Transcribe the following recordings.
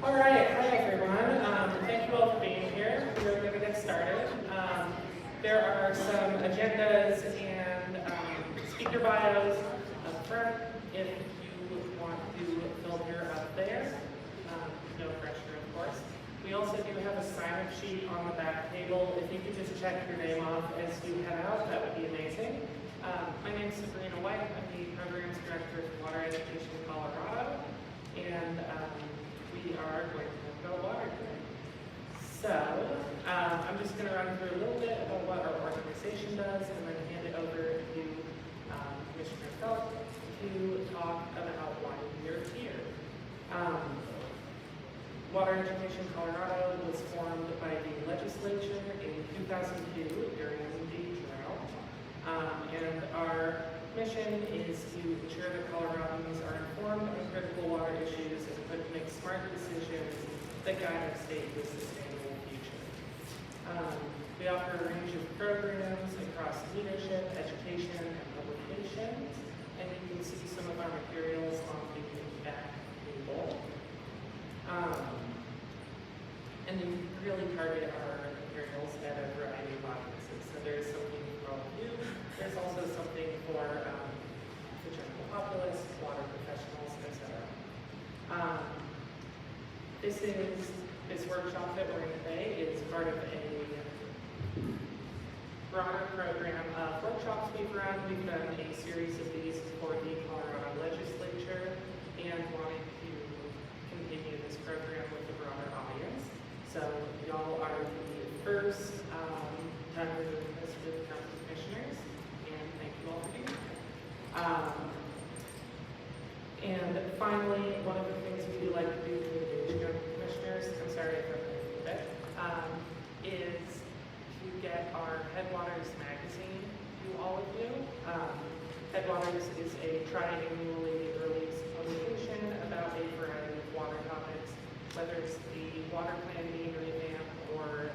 All right, hi everyone. Thank you all for being here. We're going to get started. There are some agendas and speaker bios up front if you want to filter up there. No pressure, of course. We also do have a sign-up sheet on the back table. If you could just check your name off as you head out, that would be amazing. My name is Sabrina White. I'm the Programs Director of Water Education Colorado, and we are going to talk about water today. So, I'm just going to run through a little bit about what our organization does and then hand it over to Commissioner Philip to talk about why we are here. Water Education Colorado was formed by the legislature in 2002 during the drought. And our mission is to ensure that Coloradans are informed on critical water issues and make smart decisions that guide our state to a sustainable future. We offer a range of programs across leadership, education, and publications, and you can see some of our materials on the back table. And we really target our materials at a variety of audiences. So there's something for all of you. There's also something for the general populace, water professionals, etc. This workshop that we're in today is part of a broader program of workshops we've run. We've done a series of these for the Colorado legislature and wanted to continue this program with a broader audience. So y'all are the first time we're doing this with county commissioners, and thank you all for being here. And finally, one of the things we do like to do to engage county commissioners, I'm sorry if I'm a little bit, is to get our Headwaters magazine to all of you. Headwaters is a tri-annually released publication about a variety of water topics, whether it's the water plan being revamped or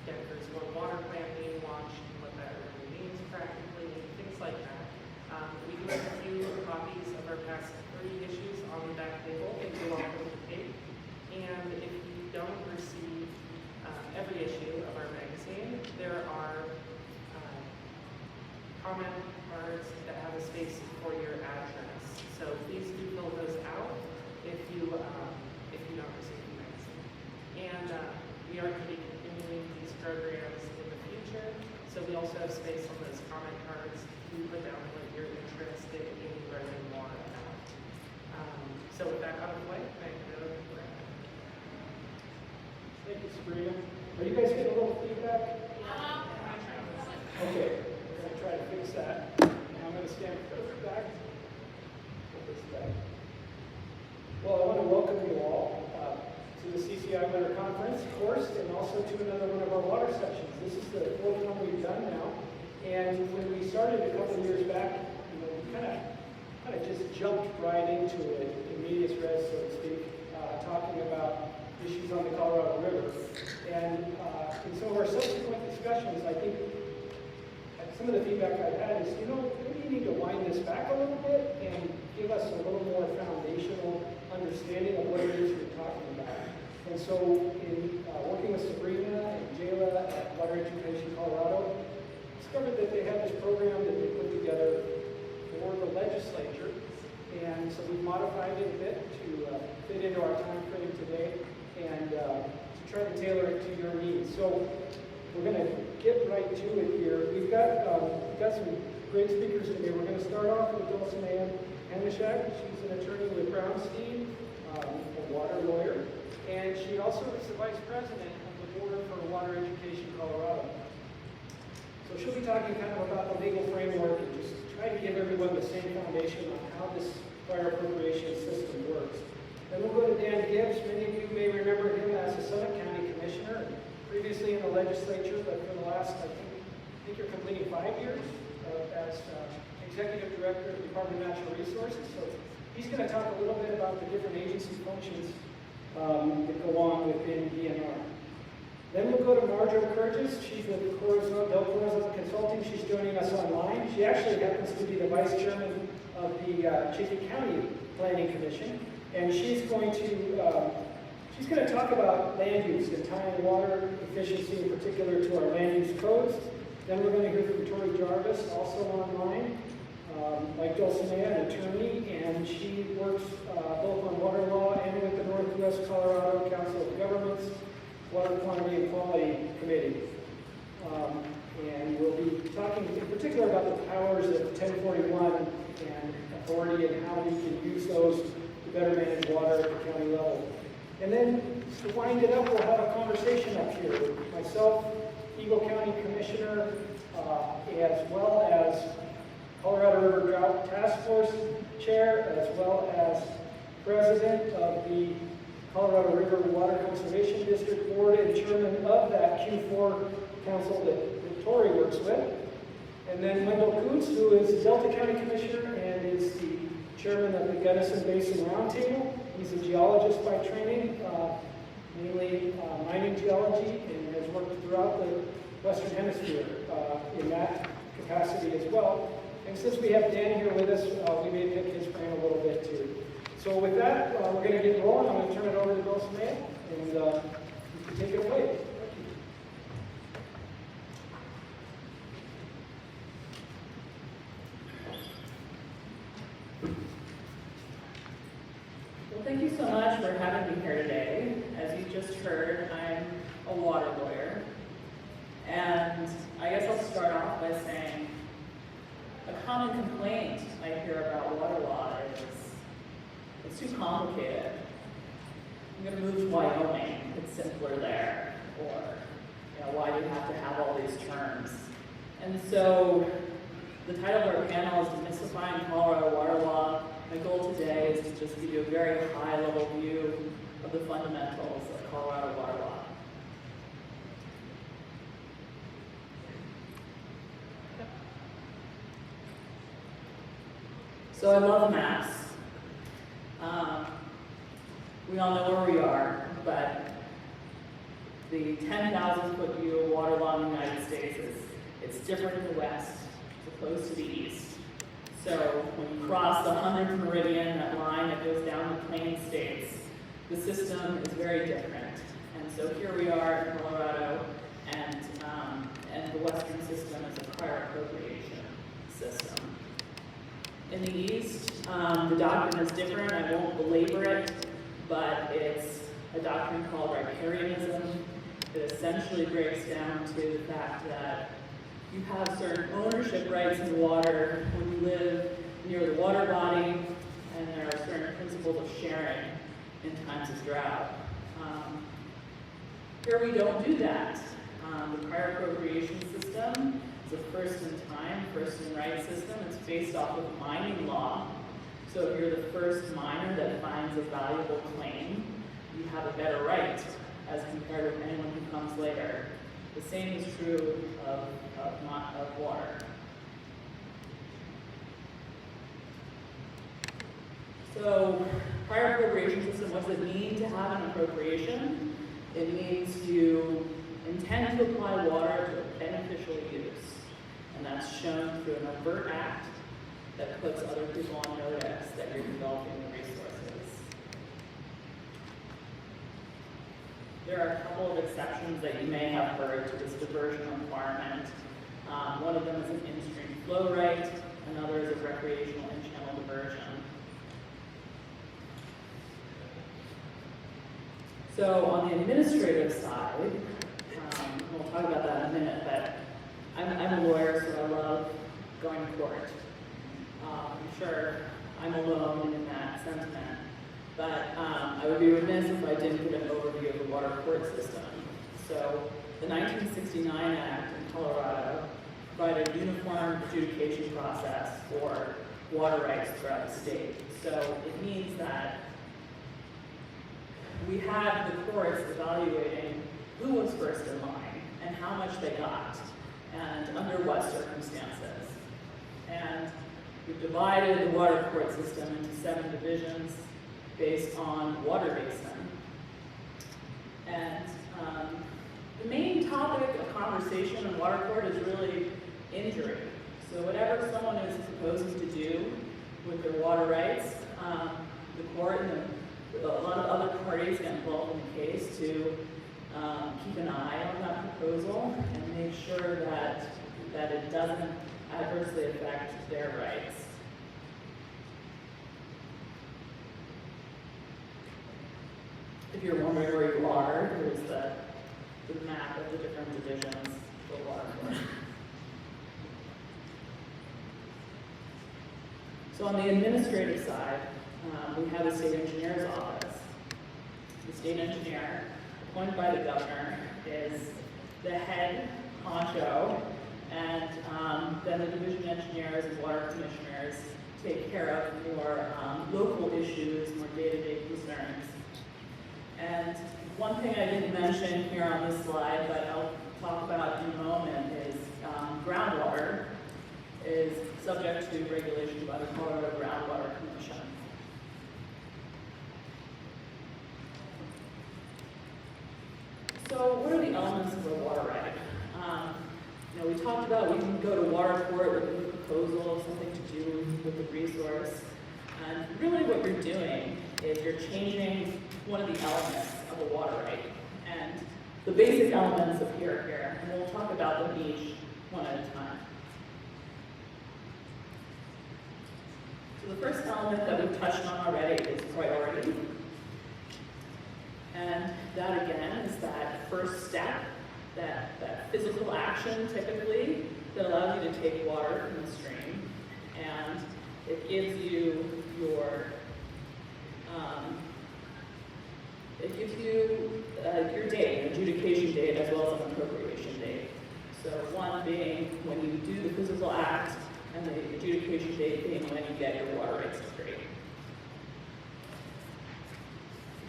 Denver's One Water Plan being launched and what that really means practically, things like that. We do have a few copies of our past 3 issues on the back table if you're welcome to take. And if you don't receive every issue of our magazine, there are comment cards that have a space for your address. So please do fill those out if you don't receive the magazine. And we are going to be continuing these programs in the future. So we also have space on those comment cards to put down what you're interested in learning more about. So with that out of the way, thank you. Thank you, Sabrina. Are you guys getting a little feedback? Okay, we're going to try to fix that. Now I'm going to stand further back. Put this back. Well, I want to welcome you all to the CCI Winter Conference course and also to another one of our water sections. This is the 4th one we've done now. And when we started a couple of years back, we kind of just jumped right into it, in medias res, so to speak, talking about issues on the Colorado River. And in some of our subsequent discussions, I think some of the feedback I've had is, maybe you need to wind this back a little bit and give us a little more foundational understanding of what it is you're talking about. And so in working with Sabrina and Jayla at Water Education Colorado, discovered that they have this program that they put together for the legislature. And so we've modified it a bit to fit into our time frame today and to try to tailor it to your needs. So we're going to get right to it here. We've got some great speakers today. We're going to start off with Dulcinea Hanishak. She's an attorney with Brownstein, a water lawyer, and she also is the vice president of the Board for Water Education Colorado. So she'll be talking kind of about the legal framework and just try to give everyone the same foundation on how this fire appropriation system works. Then we'll go to Dan Gibbs. Many of you may remember him as a Summit County Commissioner, previously in the legislature, but for the last, I think you're completing 5 years as Executive Director of the Department of Natural Resources. So he's going to talk a little bit about the different agency functions that go on within DNR. Then we'll go to Marjo Kurgis. She's with Del Corazon Consulting. She's joining us online. She actually happens to be the vice chairman of the Chaffee County Planning Commission. and she's going to talk about land use and tying water efficiency in particular to our land use codes. Then we're going to hear from Tori Jarvis, also online, like Dulcinea, an attorney, and she works both on water law and with the Northwest Colorado Council of Governments Water Quantity and Quality Committee. And we'll be talking in particular about the powers of 1041 and authority and how we can use those to better manage water at the county level. And then to wind it up, we'll have a conversation up here with myself, Eagle County Commissioner, as well as Colorado River Drought Task Force Chair, as well as President of the Colorado River Water Conservation District Board and Chairman of that Q4 Council that Tori works with. And then Wendell Koontz, who is Delta County Commissioner and is the Chairman of the Gunnison Basin Roundtable. He's a geologist by training, mainly mining geology, and has worked throughout the Western Hemisphere in that capacity as well. And since we have Dan here with us, we may pick his brain a little bit too. So with that, we're going to get rolling. I'm going to turn it over to Dulcinea, and you can take it away. Well, thank you so much for having me here today. As you just heard, I'm a water lawyer. And I guess I'll start off by saying a common complaint I hear about water law is it's too complicated. I'm going to move to Wyoming. It's simpler there. Or, why do you have to have all these terms? And so the title of our panel is Demystifying Colorado Water Law. My goal today is to just give you a very high-level view of the fundamentals of Colorado water law. So I love maps. We all know where we are, but the 10,000-foot view of water law in the United States it's different in the West as opposed to the East. So when you cross the 100th meridian, that line that goes down the plain states, the system is very different. And so here we are in Colorado, and the Western system is a prior appropriation system. In the East, the doctrine is different. I won't belabor it, but it's a doctrine called riparianism that essentially breaks down to the fact that you have certain ownership rights in the water when you live near the water body, and there are certain principles of sharing in times of drought. Here we don't do that. The prior appropriation system is a first-in-time, first-in-right system. It's based off of mining law. So if you're the first miner that finds a valuable claim, you have a better right as compared with anyone who comes later. The same is true of water. So, prior appropriation system, what does it mean to have an appropriation? It means you intend to apply water to a beneficial use. And that's shown through an overt act that puts other people on notice that you're developing the resources. There are a couple of exceptions that you may have heard to this diversion requirement. One of them is an in-stream flow right, another is a recreational in-channel diversion. So on the administrative side, we'll talk about that in a minute, but I'm a lawyer, so I love going to court. I'm sure I'm alone in that sentiment, but I would be remiss if I didn't give an overview of the water court system. So the 1969 Act in Colorado provided a uniform adjudication process for water rights throughout the state. So it means that we had the courts evaluating who was first in line and how much they got and under what circumstances. And we've divided the water court system into 7 divisions based on water basin. And the main topic of conversation in water court is really injury. So whatever someone is proposing to do with their water rights, the court in the parties involved in the case to keep an eye on that proposal and make sure that it doesn't adversely affect their rights. If you're wondering where you are, here's the map of the different divisions for water board. So on the administrative side, we have the state engineer's office. The state engineer, appointed by the governor, is the head honcho, and then the division engineers and water commissioners take care of more local issues, more day-to-day concerns. And one thing I didn't mention here on this slide, but I'll talk about in a moment, is groundwater is subject to regulation by the Colorado Groundwater Commission. So what are the elements of a water right? We talked about we can go to water court with a proposal, something to do with the resource. And really what you're doing is you're changing one of the elements of a water right. And the basic elements appear here, and we'll talk about them each one at a time. So the first element that we've touched on already is priority. And that again is that first step, that physical action typically that allows you to take water from the stream. And it gives you your date, adjudication date, as well as an appropriation date. So one being when you do the physical act, and the adjudication date being when you get your water rights decree.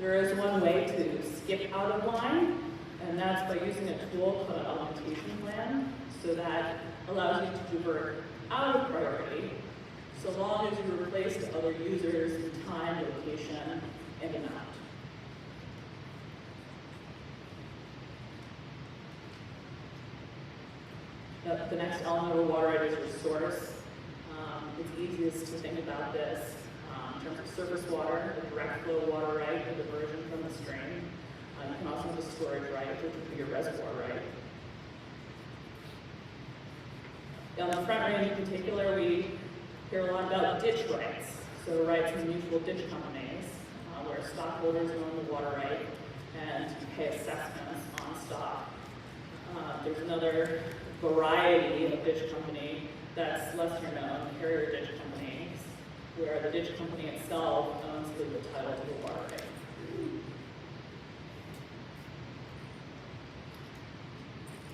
There is one way to skip out of line, and that's by using a tool called an augmentation plan. So that allows you to divert out of priority, so long as you replace the other users in time, location, and amount. The next element of a water right is resource. It's easiest to think about this in terms of surface water, the direct flow water right, the diversion from the stream. You can also have a storage right, which would be your reservoir right. On the Front Range in particular, we hear a lot about ditch rights. So rights in mutual ditch companies, where stockholders own the water right and you pay assessments on stock. There's another variety of ditch company that's lesser known, carrier ditch companies, where the ditch company itself owns legal title to the water right.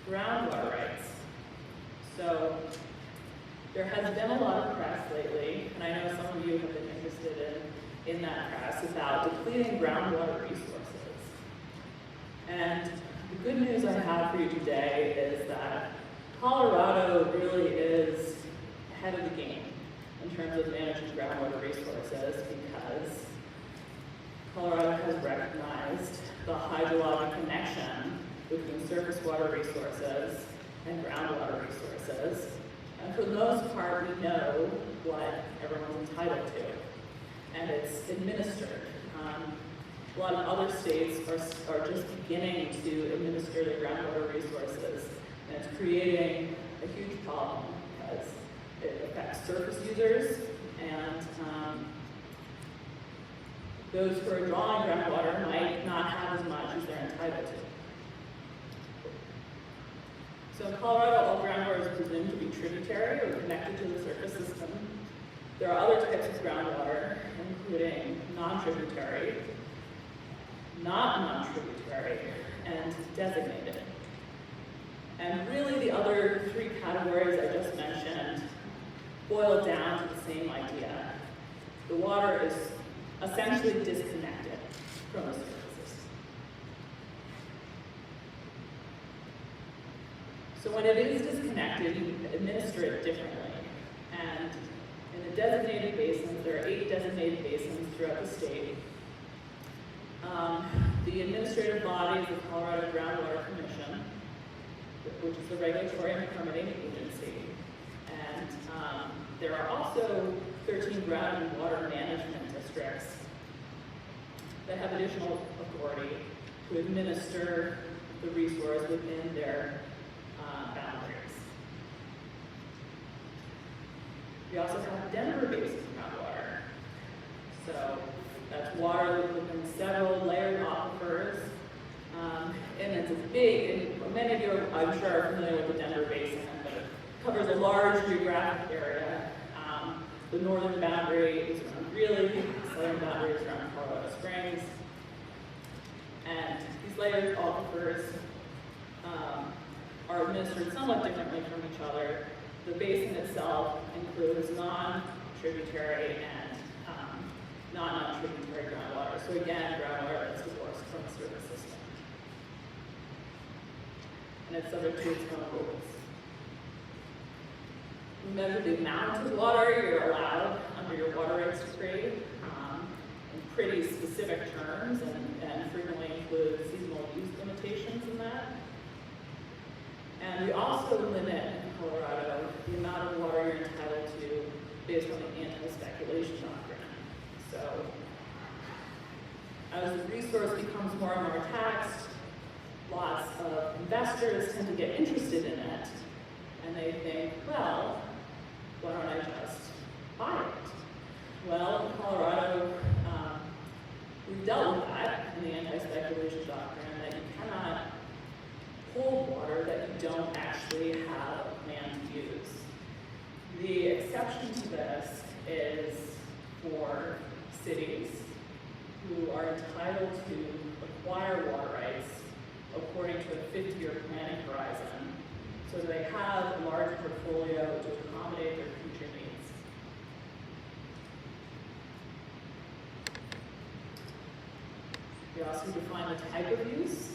Groundwater rights. So there has been a lot of press lately, and I know some of you have been interested in that press about depleting groundwater resources. And the good news I have for you today is that Colorado really is ahead of the game in terms of managing groundwater resources, because Colorado has recognized the hydrologic connection between surface water resources and groundwater resources. And for the most part, we know what everyone's entitled to, and it's administered. A lot of other states are just beginning to administer their groundwater resources, and it's creating a huge problem because it affects surface users, and those who are drawing groundwater might not have as much as they're entitled to. So in Colorado, all groundwater is presumed to be tributary or connected to the surface system. There are other types of groundwater, including non-tributary, not non-tributary, and designated. And really the other three categories I just mentioned boil down to the same idea. The water is essentially disconnected from the surface. So when it is disconnected, you administer it differently. And in the designated basins, there are 8 designated basins throughout the state. The administrative body is the Colorado Groundwater Commission, which is the regulatory and permitting agency. And there are also 13 ground and water management districts. that have additional authority to administer the resource within their boundaries. We also have Denver basin groundwater. So that's water within several layered aquifers. And it's a big, and many of you, I'm sure, are familiar with the Denver basin, but it covers a large geographic area. The northern boundary is around Greeley, the southern boundary is around Colorado Springs. And these layered aquifers are administered somewhat differently from each other. The basin itself includes non-tributary and non-tributary groundwater. So again, groundwater that's divorced from the surface system. And it's subject to its own rules. We measure the amount of water you're allowed under your water rights decree in pretty specific terms and frequently include seasonal use limitations in that. And we also limit in Colorado the amount of water you're entitled to based on the anti-speculation doctrine. So as the resource becomes more and more taxed, lots of investors tend to get interested in it, and they think, well, why don't I just buy it? Well, in Colorado, we've dealt with that in the anti-speculation doctrine, that you cannot hold water that you don't actually have a plan to use. The exception to this is for cities who are entitled to acquire water rights according to a 50-year planning horizon, so they have a large portfolio to accommodate their future needs. We also define the type of use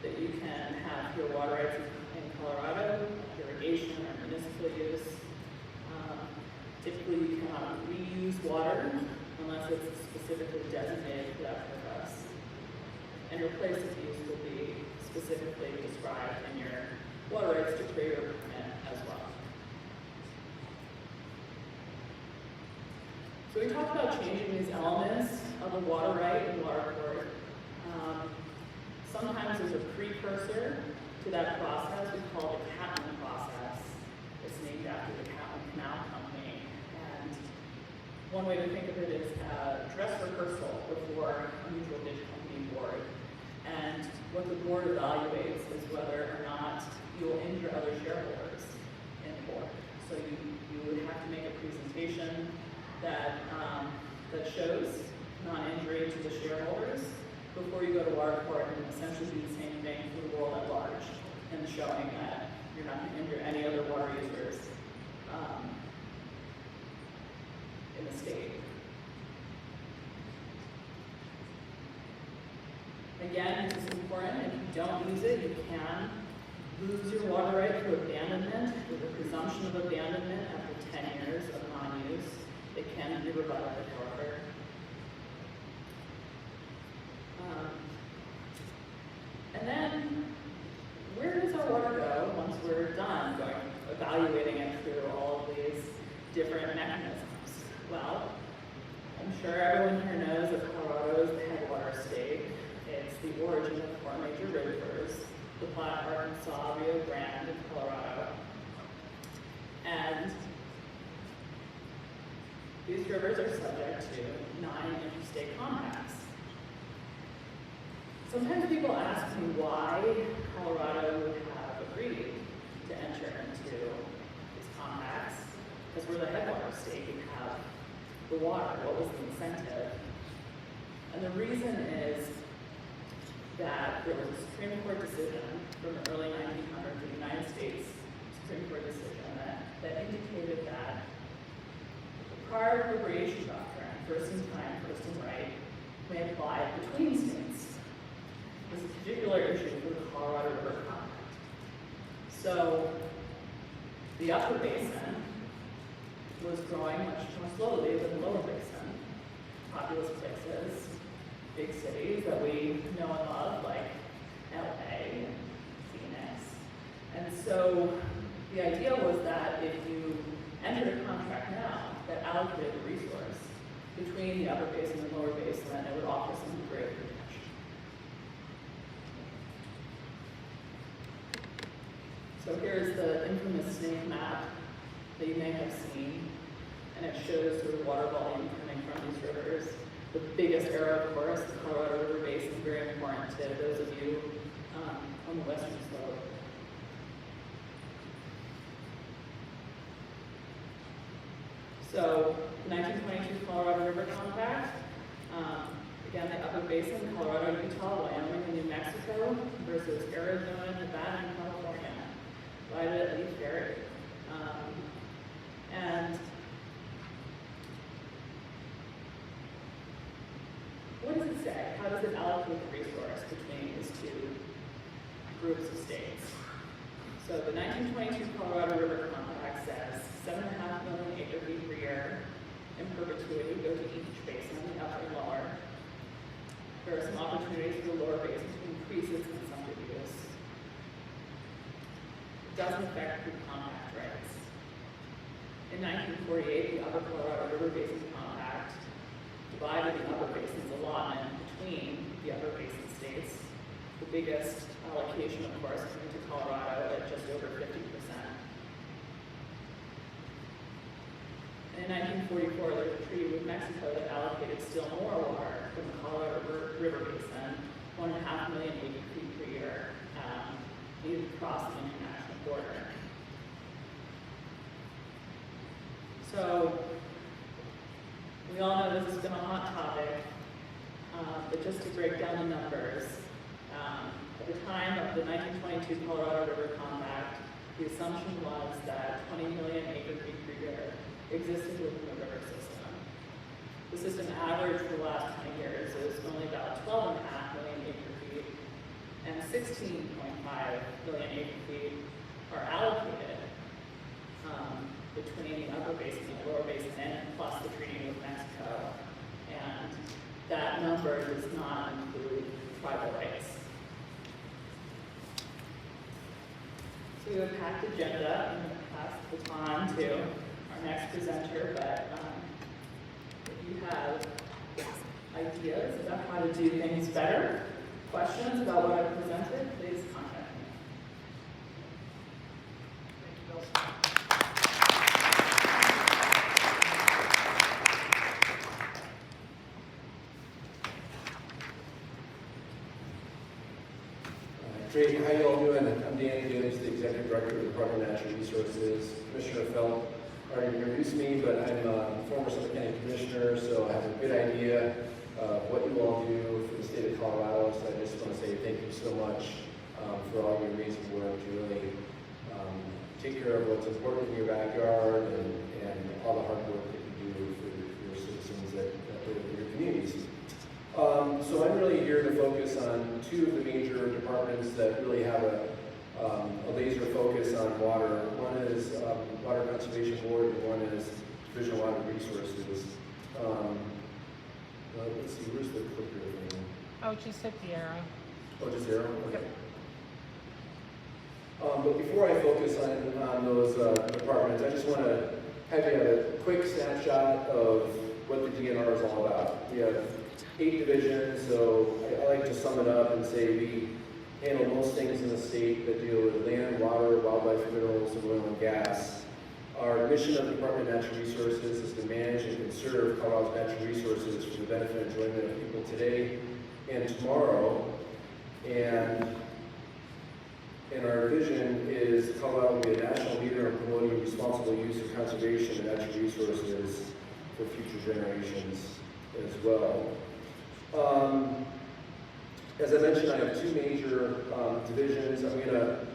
that you can have your water rights in Colorado, irrigation or municipal use. Typically, you cannot reuse water unless it's specifically designated for that purpose. And your place of use will be specifically described in your water rights decree or permit as well. So we talked about changing these elements of the water right and water court. Sometimes there's a precursor to that process we call the Catlin process. It's named after the Catlin Canal Company. And one way to think of it is a dress rehearsal before a mutual ditch company board. And what the board evaluates is whether or not you will injure other shareholders in the board. So you would have to make a presentation that, that shows non-injury to the shareholders before you go to water court and essentially do the same thing for the world at large and showing that you're not going to injure any other water users in the state. Again, this is important. If you don't use it, you can lose your water right to abandonment with a presumption of abandonment after 10 years of non-use. It can be rebutted, however. And then, where does our water go once we're done evaluating it through all of these different mechanisms? Well, I'm sure everyone here knows that Colorado is the headwater state. It's the origin of 4 major rivers, the Platte, Arkansas, Rio Grande, and Colorado. And these rivers are subject to 9 interstate compacts. Sometimes people ask me why Colorado would have agreed to enter into these compacts, because we're the headwater state, we have the water, what was the incentive? And the reason is that there was a Supreme Court decision from the early 1900s, the United States Supreme Court decision that indicated that the prior appropriation doctrine, first in time, first in right, may apply between states. This is a particular issue for the Colorado River Compact. So the upper basin was growing much more slowly than the lower basin. Populous places, big cities that we know and love, like LA and Phoenix. And so the idea was that if you entered a contract now that allocated the resource, between the upper basin and lower basin, and it would offer some great protection. So here's the infamous snake map that you may have seen, and it shows sort of water volume coming from these rivers. The biggest area, of course, the Colorado River Basin, is very important to those of you on the western slope. So, the 1922 Colorado River Compact, again, the upper basin, Colorado, Utah, Wyoming, and New Mexico versus Arizona, Nevada, and California, divided at Leaf Ferry. And what does it say? How does it allocate the resource between these two groups of states? So the 1922 Colorado River Compact says 7.5 million acre-feet per year in perpetuity go to each basin, the upper and lower. There are some opportunities for the lower basin to increase its consumptive use. It doesn't affect group compact rights. In 1948, the Upper Colorado River Basin Compact divided the upper basin's allotment between the upper basin states. The biggest allocation, of course, coming to Colorado at just over 50%. And in 1944, there was a treaty with Mexico that allocated still more water from the Colorado River Basin, 1.5 million acre-feet per year, needed to cross the international border. So, we all know this has been a hot topic, but just to break down the numbers, at the time of the 1922 Colorado River Compact, the assumption was that 20 million acre-feet per year existed within the river system. The system average for the last 20 years is only about 12.5 million acre-feet, and 16.5 million acre-feet are allocated between the upper basin and the lower basin, and plus the treaty with Mexico. And that number does not include tribal rights. So we have a packed agenda. I'm going to pass the baton to our next presenter, but if you have ideas about how to do things better, questions about what I presented, please contact me. Thank you, Nelson. Great, how you all doing? I'm Danny Gibbs, the Executive Director of the Department of Natural Resources. Commissioner Felt already introduced me, but I'm a former Suffolk County Commissioner, so I have a good idea of what you all do for the state of Colorado. So I just want to say thank you so much for all your amazing work to really take care of what's important in your backyard and all the hard work that you do for your citizens that live in your communities. So I'm really here to focus on two of the major departments that really have a laser focus on water. One is Water Conservation Board, and one is Division of Water Resources. Let's see, where's the clicker thing? Oh, just hit the arrow. Oh, just arrow? Okay. But before I focus on those departments, I just want to have you have a quick snapshot of what the DNR is all about. We have 8 divisions, so I like to sum it up and say we handle most things in the state that deal with land, water, wildlife, minerals, and oil and gas. Our mission of the Department of Natural Resources is to manage and conserve Colorado's natural resources for the benefit and enjoyment of people today and tomorrow. And our vision is Colorado will be a national leader in promoting responsible use and conservation of natural resources for future generations as well. As I mentioned, I have 2 major divisions. I'm going to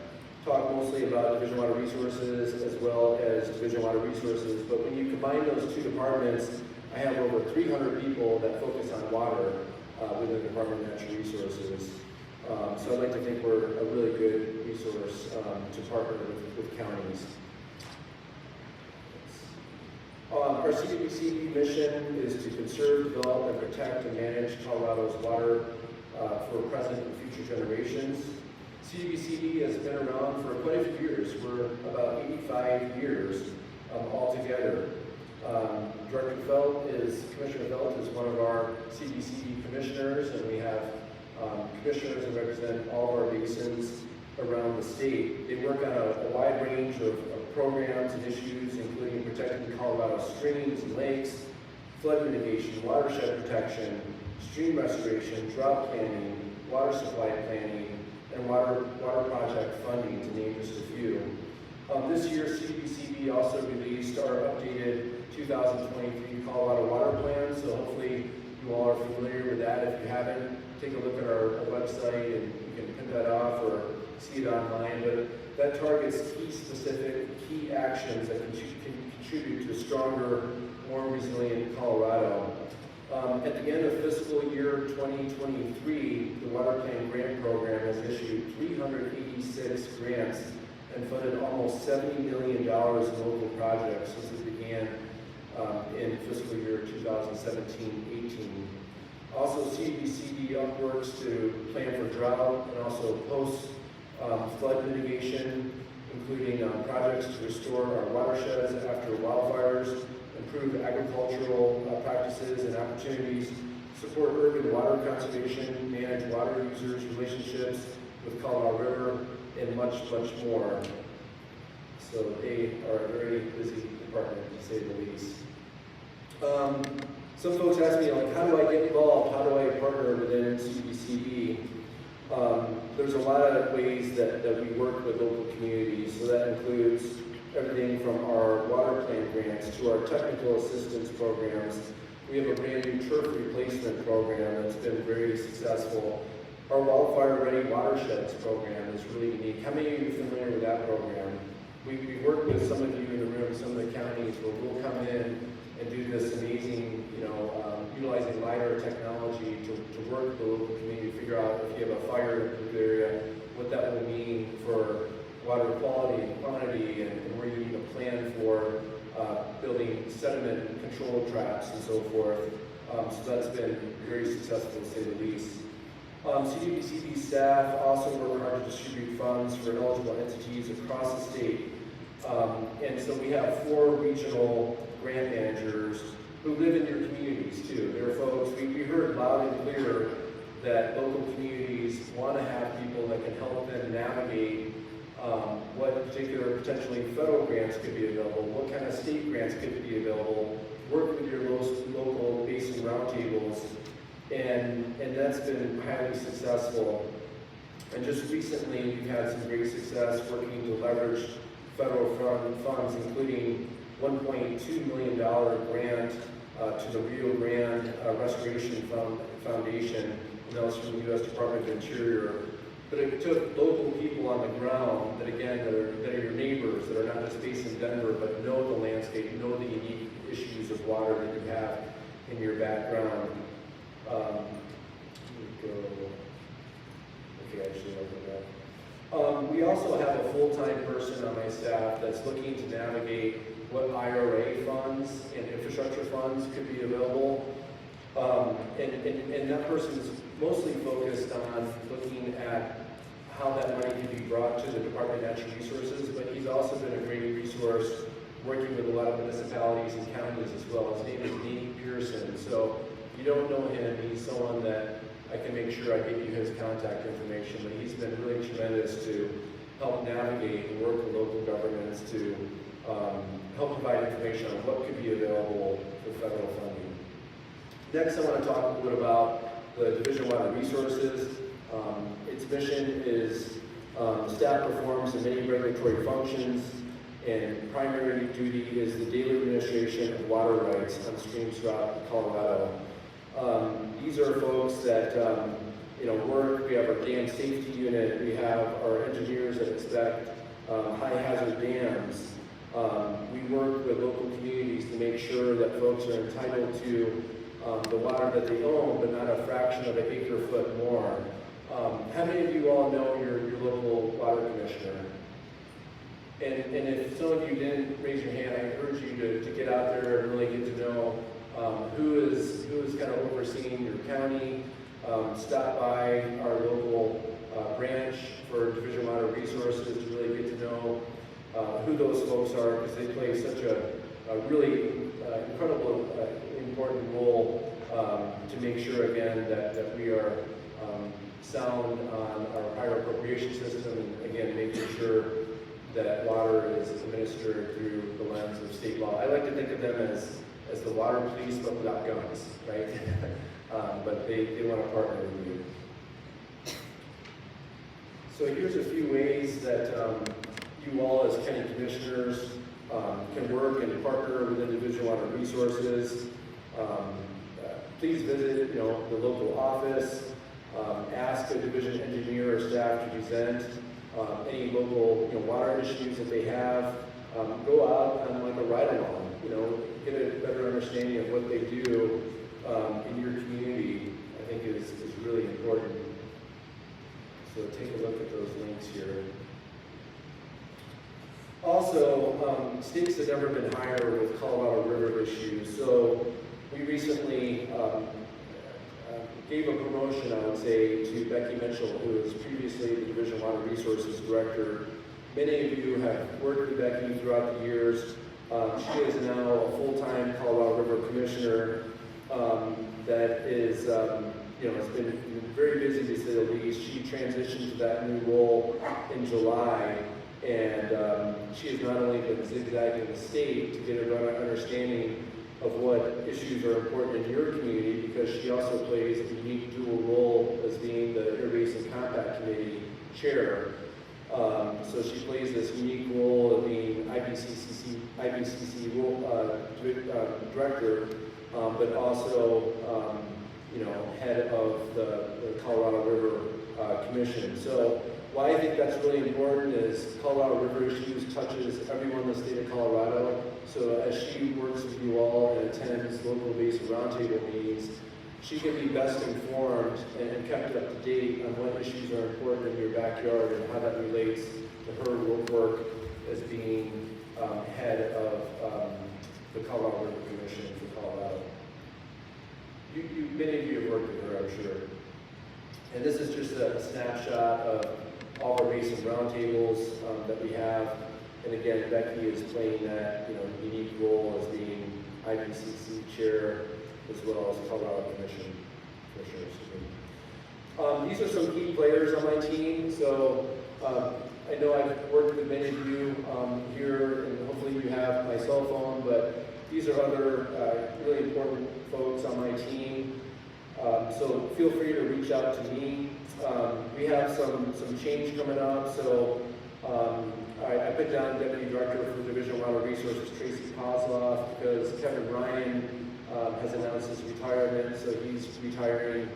talk mostly about Division of Water Resources as well as Division of Water Resources, but when you combine those 2 departments, I have over 300 people that focus on water within the Department of Natural Resources. So I'd like to think we're a really good resource to partner with counties. Our CWCB mission is to conserve, develop, and protect and manage Colorado's water for present and future generations. CWCB has been around for quite a few years. We're about 85 years altogether. Commissioner Felt is one of our CBCD commissioners, and we have commissioners that represent all of our basins around the state. They work on a wide range of programs and issues, including protecting Colorado streams and lakes, flood mitigation, watershed protection, stream restoration, drought planning, water supply planning, and water project funding, to name just a few. This year, CBCB also released our updated 2023 Colorado Water Plan, so hopefully you all are familiar with that. If you haven't, take a look at our website and you can print that off or see it online. But that targets key actions that can contribute to a stronger, more resilient Colorado. At the end of fiscal year 2023, the Water Plan Grant Program has issued 386 grants and funded almost $70 million in local projects since it began in fiscal year 2017-18. Also, CBCD works to plan for drought and also post-flood mitigation, including projects to restore our watersheds after wildfires, improve agricultural practices and opportunities, support urban water conservation, manage water users' relationships with Colorado River, and much, much more. So they are a very busy department, to say the least. Some folks ask me, like, how do I get involved? How do I partner within CBCD? There's a lot of ways that we work with local communities. So that includes everything from our water plan grants to our technical assistance programs. We have a brand new turf replacement program that's been very successful. Our Wildfire Ready Watersheds program is really unique. How many of you are familiar with that program? We work with some of you in the room, some of the counties, where we'll come in and do this amazing, utilizing LiDAR technology to work with the local community, figure out if you have a fire in a particular area, what that will mean for water quality and quantity, and where you need a plan for building sediment control traps and so forth. So that's been very successful, to say the least. CBCD staff also work hard to distribute funds for eligible entities across the state. And so we have 4 regional grant managers who live in your communities too. There are folks, we heard loud and clear that local communities want to have people that can help them navigate what particular potentially federal grants could be available, what kind of state grants could be available, work with your local basin roundtables. And that's been highly successful. And just recently, we've had some great success working to leverage federal funds, including $1.2 million grant to the Rio Grande Restoration Foundation, and that was from the U.S. Department of Interior. But it took local people on the ground that, again, that are your neighbors, that are not just based in Denver, but know the landscape, know the unique issues of water that you have in your background. We also have a full-time person on my staff that's looking to navigate what IRA funds and infrastructure funds could be available. And that person is mostly focused on looking at how that money can be brought to the Department of Natural Resources, but he's also been a great resource working with a lot of municipalities and counties as well. His name is Nate Pearson. So if you don't know him, he's someone that I can make sure I give you his contact information, but he's been really tremendous to help navigate and work with local governments to help provide information on what could be available for federal funding. Next, I want to talk a little bit about the Division of Water Resources. Its mission is staff performs in many regulatory functions, and primary duty is the daily administration of water rights on streams throughout Colorado. These are folks that work. We have our dam safety unit. We have our engineers that inspect high hazard dams. We work with local communities to make sure that folks are entitled to the water that they own, but not a fraction of an acre foot more. How many of you all know your local water commissioner? And if some of you didn't raise your hand, I encourage you to get out there and really get to know who is kind of overseeing your county. Stop by our local branch for Division of Water Resources to really get to know who those folks are, because they play such a really incredible, important role to make sure, again, that we are sound on our prior appropriation system, and again, making sure that water is administered through the lens of state law. I like to think of them as the water police, but without guns, right? But they want to partner with you. So here's a few ways that you all as county commissioners can work and partner with individual water resources. Please visit, the local office. Ask a division engineer or staff to present any local, water issues that they have. Go out on like a ride-along, get a better understanding of what they do in your community. I think is really important. So take a look at those links here. Also, stakes have never been higher with Colorado River issues. So we recently gave a promotion, I would say, to Becky Mitchell, who was previously the Division Water Resources Director. Many of you have worked with Becky throughout the years. She is now a full-time Colorado River Commissioner that is, has been very busy to say the least. She transitioned to that new role in July, and she has not only been zigzagging the state to get a better understanding of what issues are important in your community, because she also plays a unique dual role as being the Irrigation Compact Committee chair. So she plays this unique role of being IBCC director, but also head of the Colorado River Commission. So why I think that's really important is Colorado River issues touches everyone in the state of Colorado. So as she works with you all and attends local based roundtable meetings, she can be best informed and kept up to date on what issues are important in your backyard and how that relates to her work as being head of the Colorado River Commission for Colorado. Many of you have worked with her, I'm sure. And this is just a snapshot of all our basin roundtables that we have. And again, Becky is playing that unique role as being IBCC chair as well as Colorado Commissioner. These are some key players on my team. So I know I've worked with many of you here, and hopefully you have my cell phone, but these are other really important folks on my team. So feel free to reach out to me. We have some change coming up. So I put down Deputy Director for Division of Water Resources, Tracy Kozloff, because Kevin Ryan has announced his retirement, so he's retiring.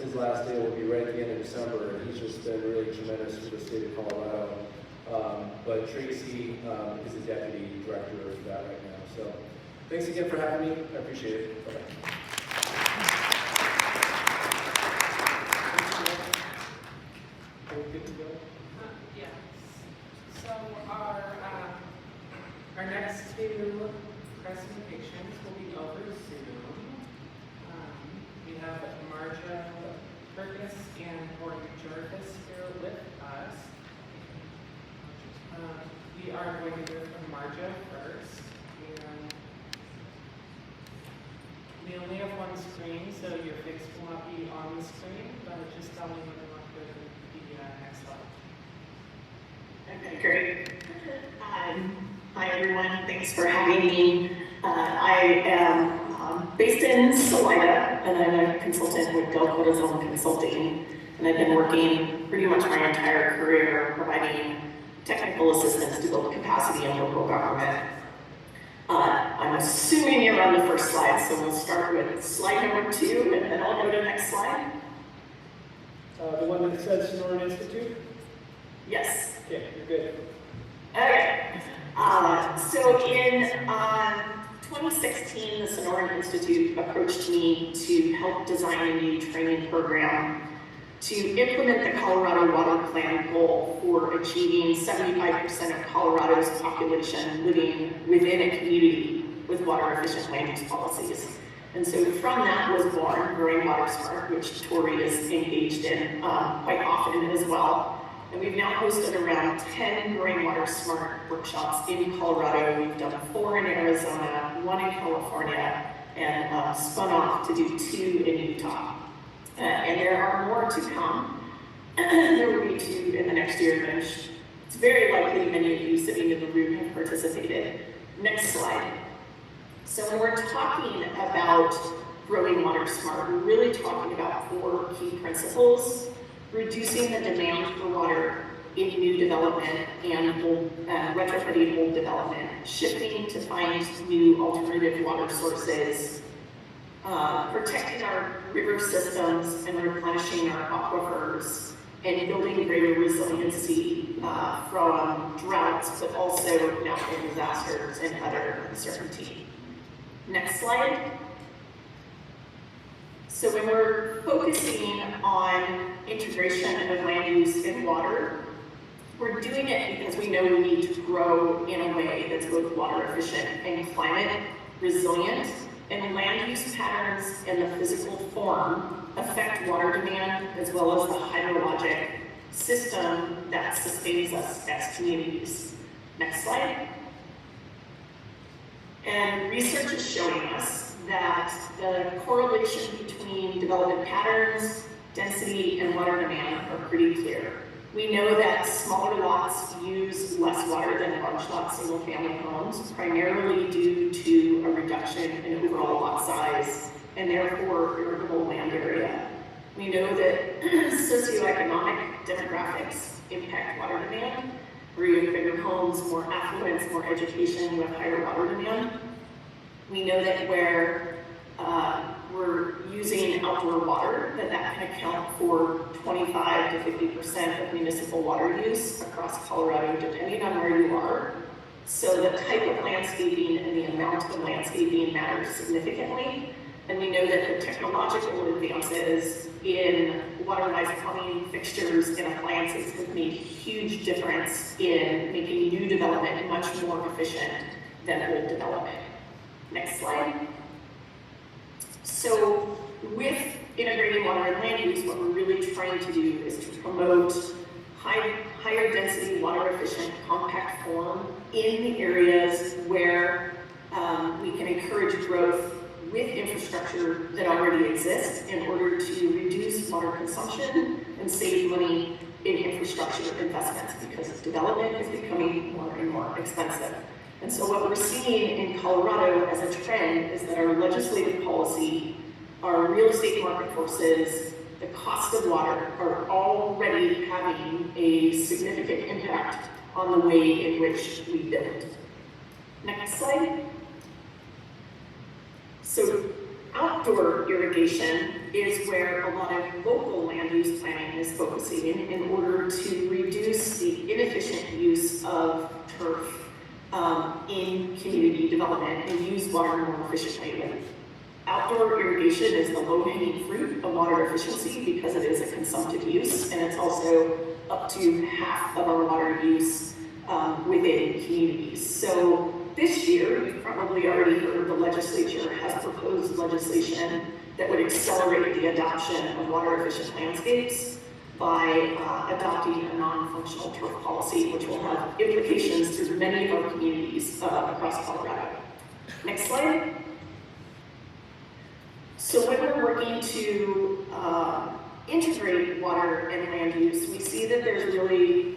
His last day will be right at the end of December, and he's just been really tremendous for the state of Colorado. But Tracy is the Deputy Director for that right now. So thanks again for having me. I appreciate it. Bye-bye. Good to go? Yes. So our next two presentations will be over Zoom. We have Marja Burgess and Gordon Jervis here with us. We are going to hear from Marja first. And we only have one screen, so your face will not be on the screen, but just tell me when you want to go to the next slide. Okay, great. Hi everyone, thanks for having me. I am based in Salida, and I'm a consultant with Delco Zone Consulting, and I've been working pretty much my entire career providing technical assistance to build capacity in local government. I'm assuming you're on the first slide, so we'll start with slide number 2, and then I'll go to the next slide. The one that says Sonoran Institute? Yes. Yeah, you're good. Okay. So in 2016, the Sonoran Institute approached me to help design a new training program to implement the Colorado Water Plan goal for achieving 75% of Colorado's population living within a community with water-efficient land use policies. And so from that was born Growing Water Smart, which Tori is engaged in quite often as well. And we've now hosted around 10 Growing Water Smart workshops in Colorado. We've done 4 in Arizona, one in California, and spun off to do 2 in Utah. And there are more to come. There will be 2 in the next year, and it's very likely many of you sitting in the room have participated. Next slide. So when we're talking about growing water smart, we're really talking about 4 key principles: reducing the demand for water in new development and retrofitting old development, shifting to find new alternative water sources, protecting our river systems and replenishing our aquifers, and building greater resiliency from droughts, but also natural disasters and other uncertainty. Next slide. So when we're focusing on integration of land use and water, we're doing it because we know we need to grow in a way that's both water efficient and climate resilient, and land use patterns in the physical form affect water demand as well as the hydrologic system that sustains us as communities. Next slide. And research is showing us that the correlation between development patterns, density, and water demand are pretty clear. We know that smaller lots use less water than large lot single-family homes, primarily due to a reduction in overall lot size and therefore irrigable land area. We know that socioeconomic demographics impact water demand. Where you have bigger homes, more affluence, more education, you have higher water demand. We know that where we're using outdoor water, that can account for 25 to 50% of municipal water use across Colorado, depending on where you are. So the type of landscaping and the amount of landscaping matters significantly. And we know that the technological advances in water-wise plumbing fixtures and appliances have made a huge difference in making new development much more efficient than old development. Next slide. So with integrating water and land use, what we're really trying to do is to promote higher density, water efficient, compact form in the areas where we can encourage growth with infrastructure that already exists in order to reduce water consumption and save money in infrastructure investments, because development is becoming more and more expensive. And so what we're seeing in Colorado as a trend is that our legislative policy, our real estate market forces, the cost of water are already having a significant impact on the way in which we build. Next slide. So outdoor irrigation is where a lot of local land use planning is focusing in order to reduce the inefficient use of turf in community development and use water more efficiently. Outdoor irrigation is the low-hanging fruit of water efficiency because it is a consumptive use, and it's also up to half of our water use within communities. So this year, you've probably already heard the legislature has proposed legislation that would accelerate the adoption of water-efficient landscapes by adopting a non-functional turf policy, which will have implications through many of our communities across Colorado. Next slide. So when we're working to integrate water and land use, we see that there's really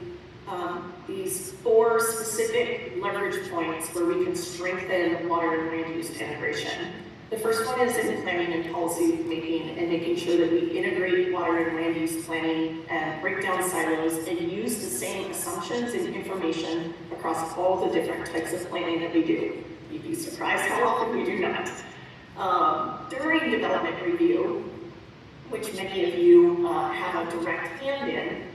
these 4 specific leverage points where we can strengthen water and land use integration. The first one is in planning and policy making and making sure that we integrate water and land use planning and break down silos and use the same assumptions and information across all the different types of planning that we do. You'd be surprised how often we do not. During development review, which many of you have a direct hand in,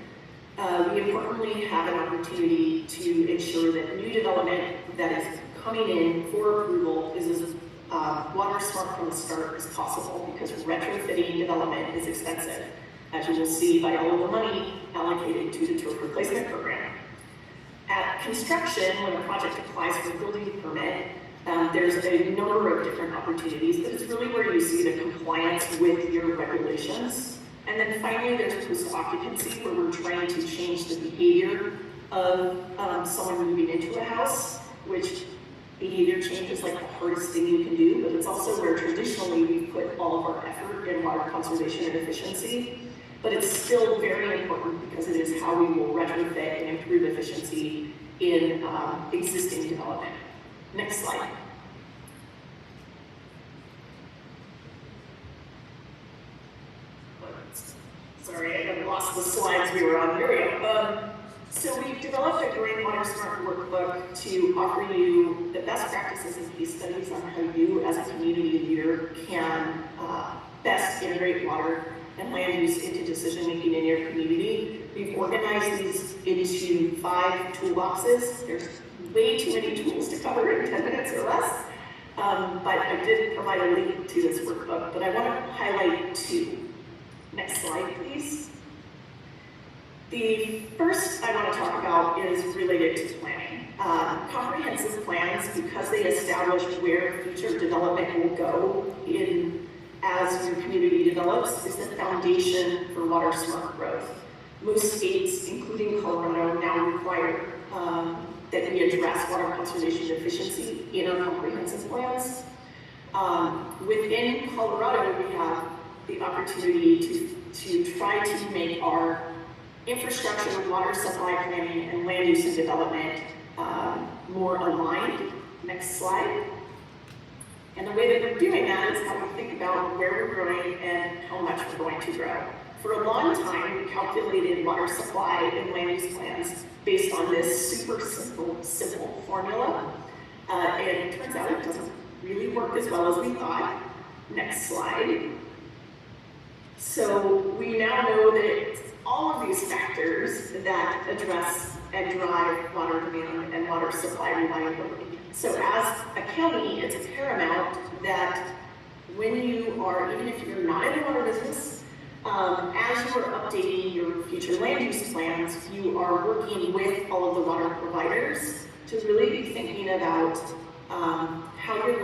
we importantly have an opportunity to ensure that new development that is coming in for approval is as water smart from the start as possible, because retrofitting development is expensive, as you will see by all of the money allocated to the turf replacement program. At construction, when a project applies for a building permit, there's a number of different opportunities, but it's really where you see the compliance with your regulations. And then finally, there's post-occupancy, where we're trying to change the behavior of someone moving into a house, which behavior change is like the hardest thing you can do, but it's also where traditionally we put all of our effort in water conservation and efficiency. But it's still very important because it is how we will retrofit and improve efficiency in existing development. Next slide. Sorry, I lost the slides we were on. Here we go. So we've developed a Green Water Smart workbook to offer you the best practices and case studies on how you, as a community leader, can best integrate water and land use into decision making in your community. We've organized these into 5 toolboxes. There's way too many tools to cover in 10 minutes or less, but I did provide a link to this workbook, but I want to highlight 2. Next slide, please. The first I want to talk about is related to planning. Comprehensive plans, because they establish where future development will go as your community develops, is the foundation for water smart growth. Most states, including Colorado, now require that we address water conservation and efficiency in our comprehensive plans. Within Colorado, we have the opportunity to try to make our infrastructure, water supply planning, and land use and development more aligned. Next slide. And the way that we're doing that is how we think about where we're growing and how much we're going to grow. For a long time, we calculated water supply and land use plans based on this super simple formula. And it turns out it doesn't really work as well as we thought. Next slide. So we now know that it's all of these factors that address and drive water demand and water supply reliability. So as a county, it's paramount that when you are, even if you're not in the water business, as you are updating your future land use plans, you are working with all of the water providers to really be thinking about how your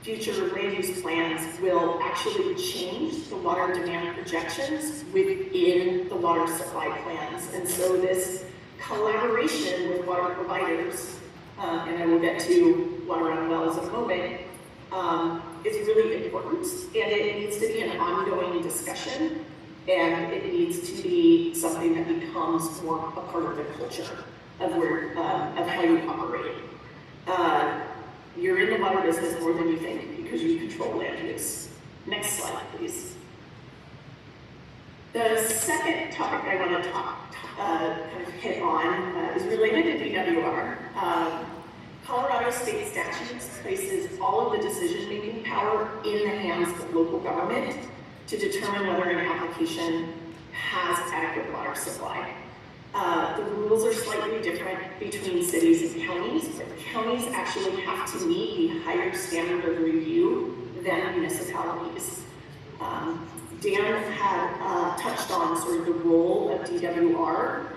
future land use plans will actually change the water demand projections within the water supply plans. And so this collaboration with water providers, and I will get to water on wells in a moment, is really important, and it needs to be an ongoing discussion, and it needs to be something that becomes more a part of the culture of how you operate. You're in the water business more than you think because you control land use. Next slide, please. The second topic I want to kind of hit on is related to DWR. Colorado state statutes places all of the decision-making power in the hands of local government to determine whether an application has adequate water supply. The rules are slightly different between cities and counties, but counties actually have to meet a higher standard of review than municipalities. Dan had touched on sort of the role of DWR.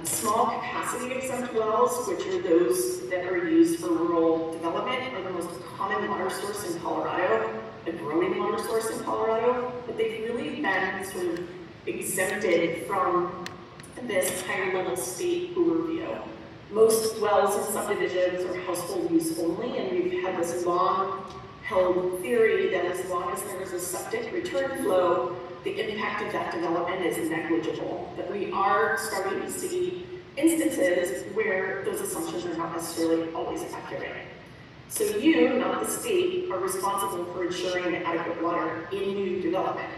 Small capacity exempt wells, which are those that are used for rural development, are the most common water source in Colorado, a growing water source in Colorado, but they've really been sort of exempted from this higher level state overview. Most wells in subdivisions are household use only, and we've had this long held theory that as long as there is a septic return flow, the impact of that development is negligible. But we are starting to see instances where those assumptions are not necessarily always accurate. So you, not the state, are responsible for ensuring adequate water in new development.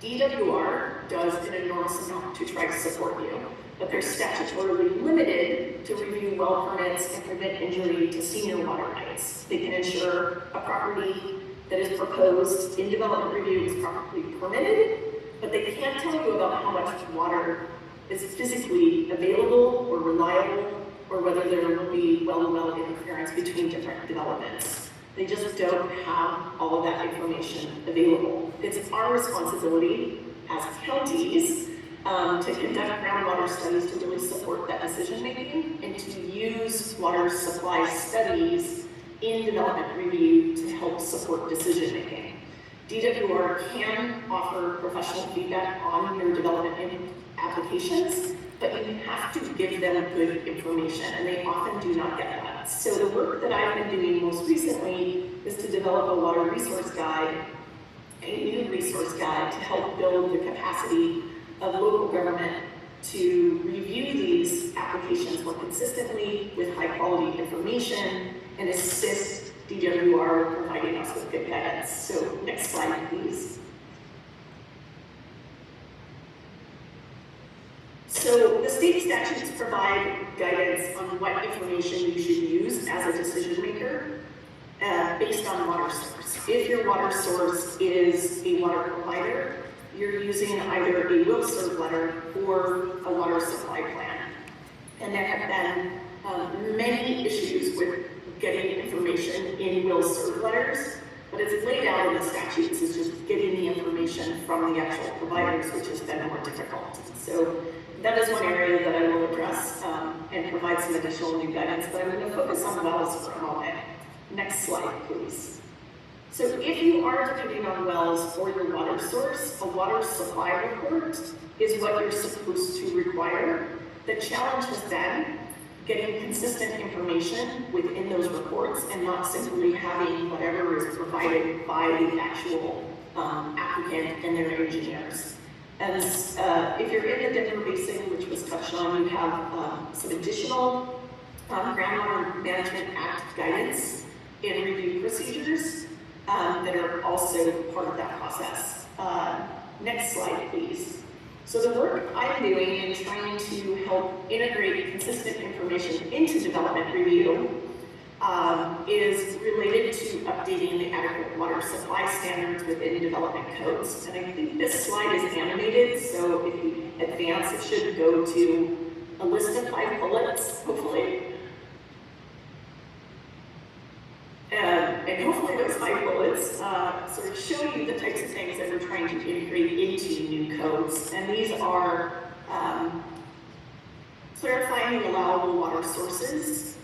DWR does an enormous amount to try to support you, but they're statutorily limited to review well permits and prevent injury to senior water rights. They can ensure a property that is proposed in development review is properly permitted, but they can't tell you about how much water is physically available or reliable, or whether there will be well-to-well interference between different developments. They just don't have all of that information available. It's our responsibility as counties to conduct groundwater studies to really support that decision making and to use water supply studies in development review to help support decision making. DWR can offer professional feedback on your development applications, but you have to give them good information, and they often do not get that. So the work that I've been doing most recently is to develop a water resource guide, a new resource guide to help build the capacity of local government to review these applications more consistently with high quality information and assist DWR providing us with good guidance. So next slide, please. So the state statutes provide guidance on what information you should use as a decision maker based on water source. If your water source is a water provider, you're using either a will serve letter or a water supply plan. And there have been many issues with getting information in will serve letters, but it's laid out in the statutes as just getting the information from the actual providers, which has been more difficult. So that is one area that I will address and provide some additional new guidance, but I'm going to focus on wells for a moment. Next slide, please. So if you are depending on wells for your water source, a water supply report is what you're supposed to require. The challenge has been getting consistent information within those reports and not simply having whatever is provided by the actual applicant and their engineers. And if you're in the Denver Basin, which was touched on, you have some additional Groundwater Management Act guidance and review procedures that are also part of that process. Next slide, please. So the work I'm doing in trying to help integrate consistent information into development review is related to updating the adequate water supply standards within development codes. And I think this slide is animated, so if you advance, it should go to a list of 5 bullets, hopefully. And hopefully those 5 bullets sort of show you the types of things that we're trying to integrate into new codes. And these are clarifying the allowable water sources,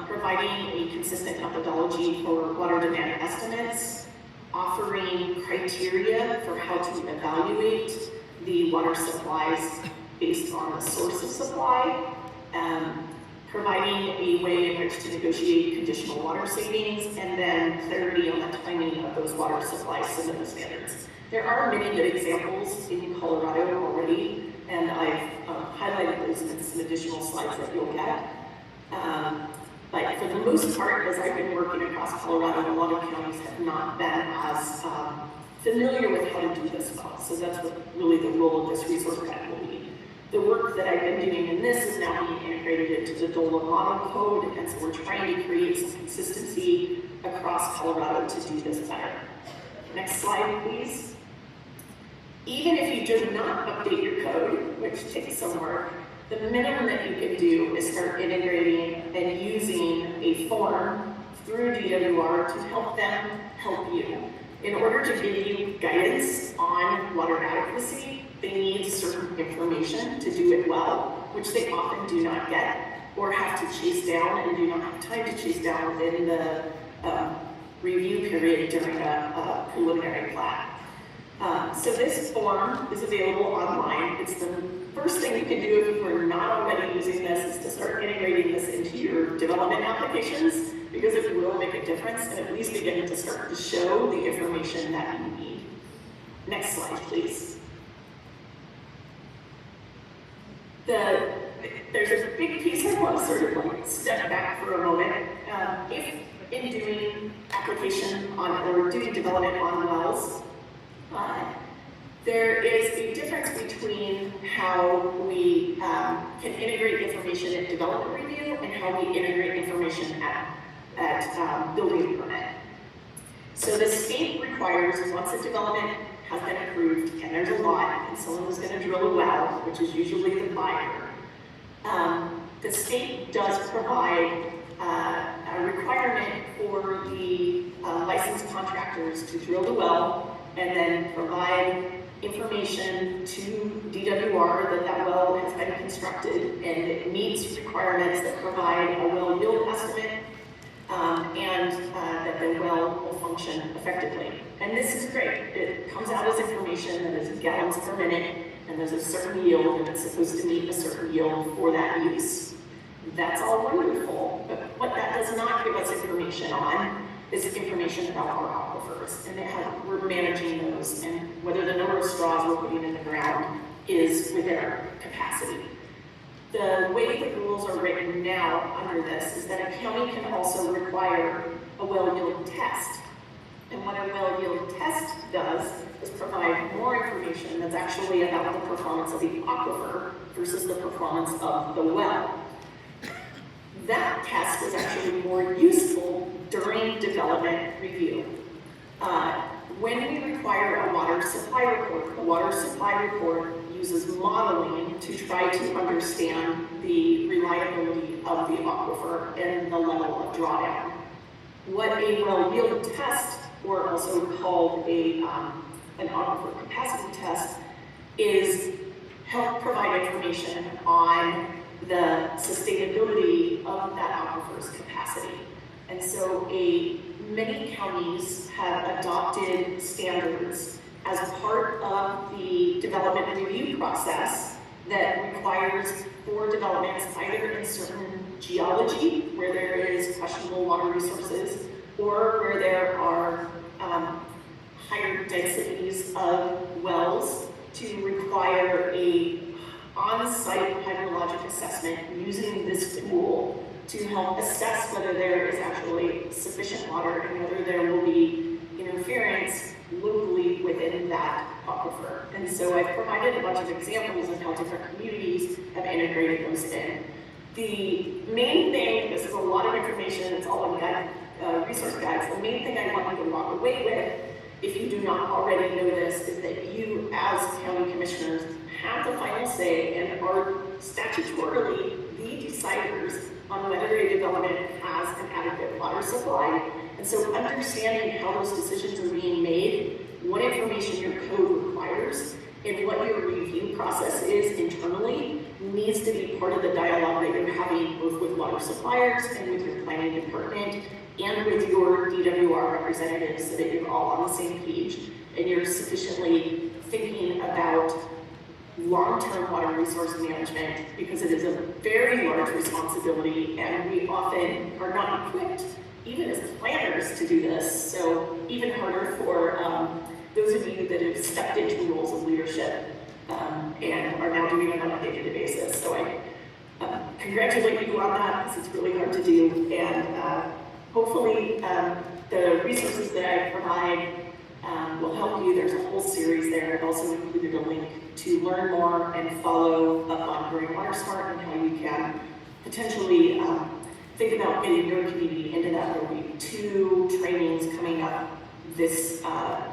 providing a consistent methodology for water demand estimates, offering criteria for how to evaluate the water supplies based on the source of supply, providing a way in which to negotiate conditional water savings, and then clarity on the timing of those water supply submittal standards. There are many good examples in Colorado already, and I've highlighted those in some additional slides that you'll get. But for the most part, as I've been working across Colorado, a lot of counties have not been as familiar with how to do this well. So that's what really the role of this resource guide will be. The work that I've been doing in this is now being integrated into the DOLA model code, and so we're trying to create some consistency across Colorado to do this better. Next slide, please. Even if you do not update your code, which takes some work, the minimum that you can do is start integrating and using a form through DWR to help them help you. In order to give you guidance on water adequacy, they need certain information to do it well, which they often do not get or have to chase down and do not have time to chase down within the review period during a preliminary plat. So this form is available online. It's the first thing you can do if you are not already using this is to start integrating this into your development applications, because it will make a difference and at least begin to start to show the information that you need. Next slide, please. There's a big piece I want to sort of like step back for a moment. If in doing application on or doing development on wells, there is a difference between how we can integrate information in development review and how we integrate information at building permit. So the state requires, once a development has been approved, and there's a lot, and someone was going to drill a well, which is usually the buyer, the state does provide a requirement for the licensed contractors to drill the well and then provide information to DWR that that well has been constructed and it meets requirements that provide a well yield estimate and that the well will function effectively. And this is great. It comes out as information that is gallons per minute, and there's a certain yield, and it's supposed to meet a certain yield for that use. That's all wonderful, but what that that does not give us information on is information about our aquifers, and how we're managing those, and whether the number of straws we're putting in the ground is within our capacity. The way the rules are written now under this is that a county can also require a well yield test. And what a well yield test does is provide more information that's actually about the performance of the aquifer versus the performance of the well. That test is actually more useful during development review. When we require a water supply report, the water supply report uses modeling to try to understand the reliability of the aquifer and the level of drawdown. What a well yield test, or also called an aquifer capacity test, is help provide information on the sustainability of that aquifer's capacity. And so many counties have adopted standards as part of the development review process that requires for developments either in certain geology, where there is questionable water resources, or where there are higher densities of wells, to require a on-site hydrologic assessment using this tool to help assess whether there is actually sufficient water and whether there will be interference locally within that aquifer. And so I've provided a bunch of examples of how different communities have integrated those in. The main thing, this is a lot of information, it's all in guide, resource guides. The main thing I want you to walk away with, if you do not already know this, is that you as county commissioners have the final say and are statutorily the deciders on whether a development has an adequate water supply. And so understanding how those decisions are being made, what information your code requires, and what your review process is internally needs to be part of the dialogue that you're having both with water suppliers and with your planning department and with your DWR representatives, so that you're all on the same page and you're sufficiently thinking about long-term water resource management, because it is a very large responsibility and we often are not equipped, even as planners, to do this. So even harder for those of you that have stepped into roles of leadership and are now doing it on a day-to-day basis. So I congratulate you on that, because it's really hard to do. And hopefully the resources that I provide will help you. There's a whole series there. I've also included a link to learn more and follow up on Growing Water Smart and how you can potentially think about getting your community into that. There will be 2 trainings coming up this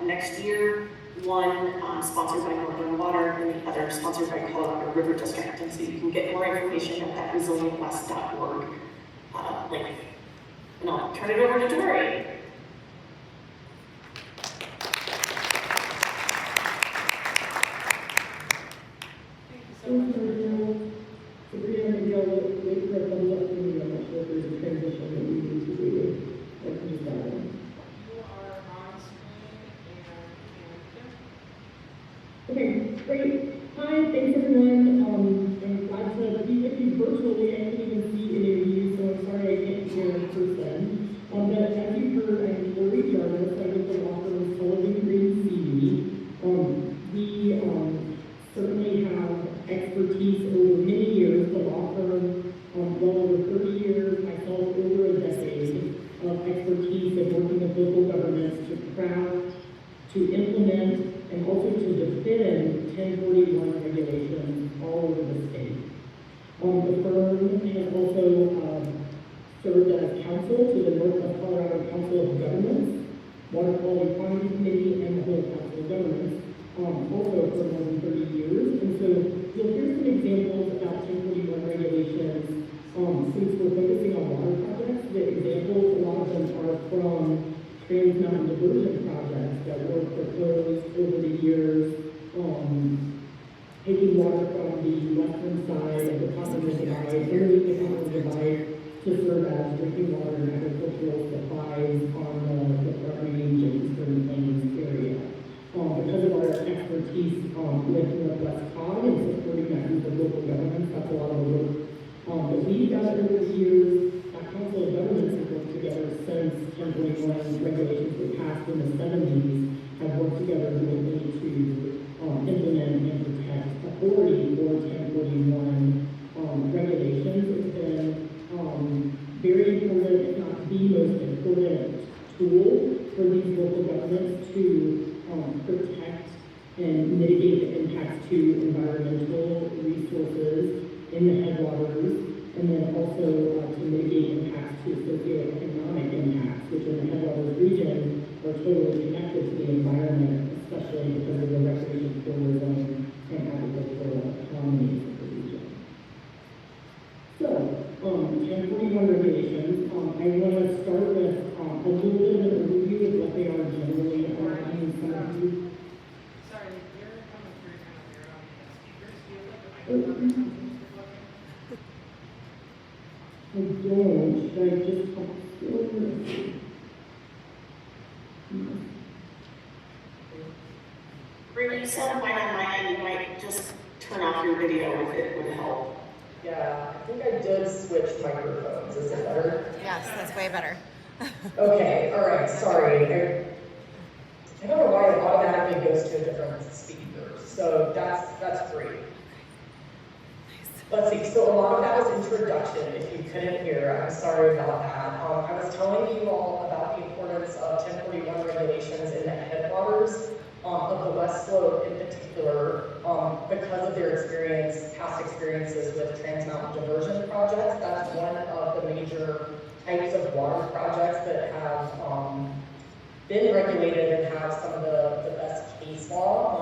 next year. One sponsored by Northern Water and the other sponsored by Colorado River District. And so you can get more information at that resilientwest.org link. And I'll turn it over to Tori. Okay, great. Hi, thanks everyone. I'm glad to be with you virtually. I can't even see any of you, so I'm sorry I can't be here in person. But as you heard, I'm Lori Jarvis. I with the law firm Sullivan Green CV. We certainly have expertise over many years. The law firm, well over 30 years, myself over a decade of expertise in working with local governments to craft, to implement, and also to defend 1041 regulations all over the state. The firm has also served as counsel to the Northwest Colorado Council of Governments, Water Quality Quantity Committee, and the whole Council of Governments, also for more than 30 years. And so you'll hear some examples about 1041 regulations. Since we're focusing on water projects, the examples, a lot of them are from Trans Mountain diversion projects that were proposed over the years, taking water from the western side of the continental divide, underneath the continental divide, to serve as drinking water and agricultural supplies on the Front Range and Eastern Plains area. Because of our expertise with Northwest COG and supporting that group of local governments, that's a lot of the work that we've done over the years. That Council of Governments passed in the 70s have worked together jointly to implement and protect authority for 1041 regulations. It's been very important, if not the most important tool for these local governments to protect and mitigate the impacts to environmental resources in the headwaters, and then also to mitigate impacts to socioeconomic impacts, which in the headwaters region are totally connected to the environment, especially because of the recreation, tourism, and agricultural economies of the region. So, 1041 regulations, I want to start with a little bit of an overview of what they are generally. Some of you. Sorry, you're coming through kind of weird on the speakers. Do you have like a microphone? I don't. Should I just talk slower? Bree, you said when on my end, you might just turn off your video if it would help. Yeah, I think I did switch microphones. Is it better? Yes, that's way better. Okay, all right, sorry. I don't know why it automatically goes to a different speaker, so that's great. Let's see, so a lot of that was introduction. If you couldn't hear, I'm sorry about that. I was telling you all about the importance of 1041 regulations in the headwaters of the West Slope in particular, because of their past experiences with Trans Mountain diversion projects. That's one of the major types of water projects that have been regulated and have some of the best case law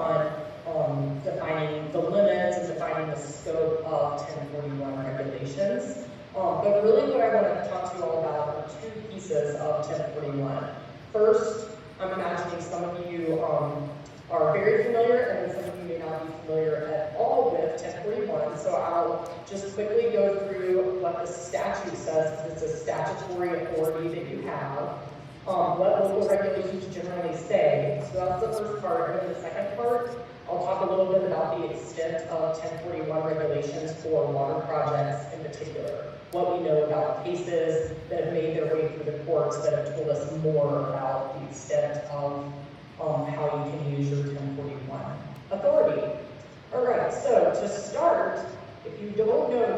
on defining the limits and defining the scope of 1041 regulations. But really what I want to talk to you all about are two pieces of 1041. First, I'm imagining some of you are very familiar, and some of you may not be familiar at all with 1041. So I'll just quickly go through what the statute says, because it's a statutory authority that you have, what local regulations generally say. So that's the first part. And then the second part, I'll talk a little bit about the extent of 1041 regulations for water projects in particular. What we know about cases that have made their way through the courts that have told us more about the extent of how you can use your 1041 authority. All right, so to start, if you don't know,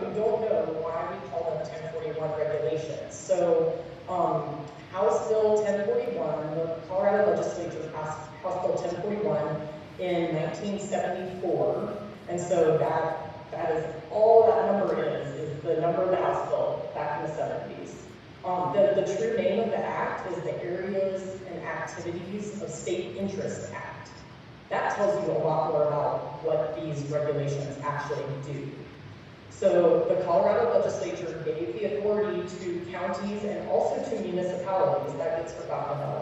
why we call them 1041 regulations. So House Bill 1041, the Colorado legislature passed House Bill 1041 in 1974, and so that is all that number is the number of the House Bill back in the 70s. The true name of the act is the Areas and Activities of State Interest Act. That tells you a lot more about what these regulations actually do. So the Colorado legislature gave the authority to counties and also to municipalities, that gets forgotten about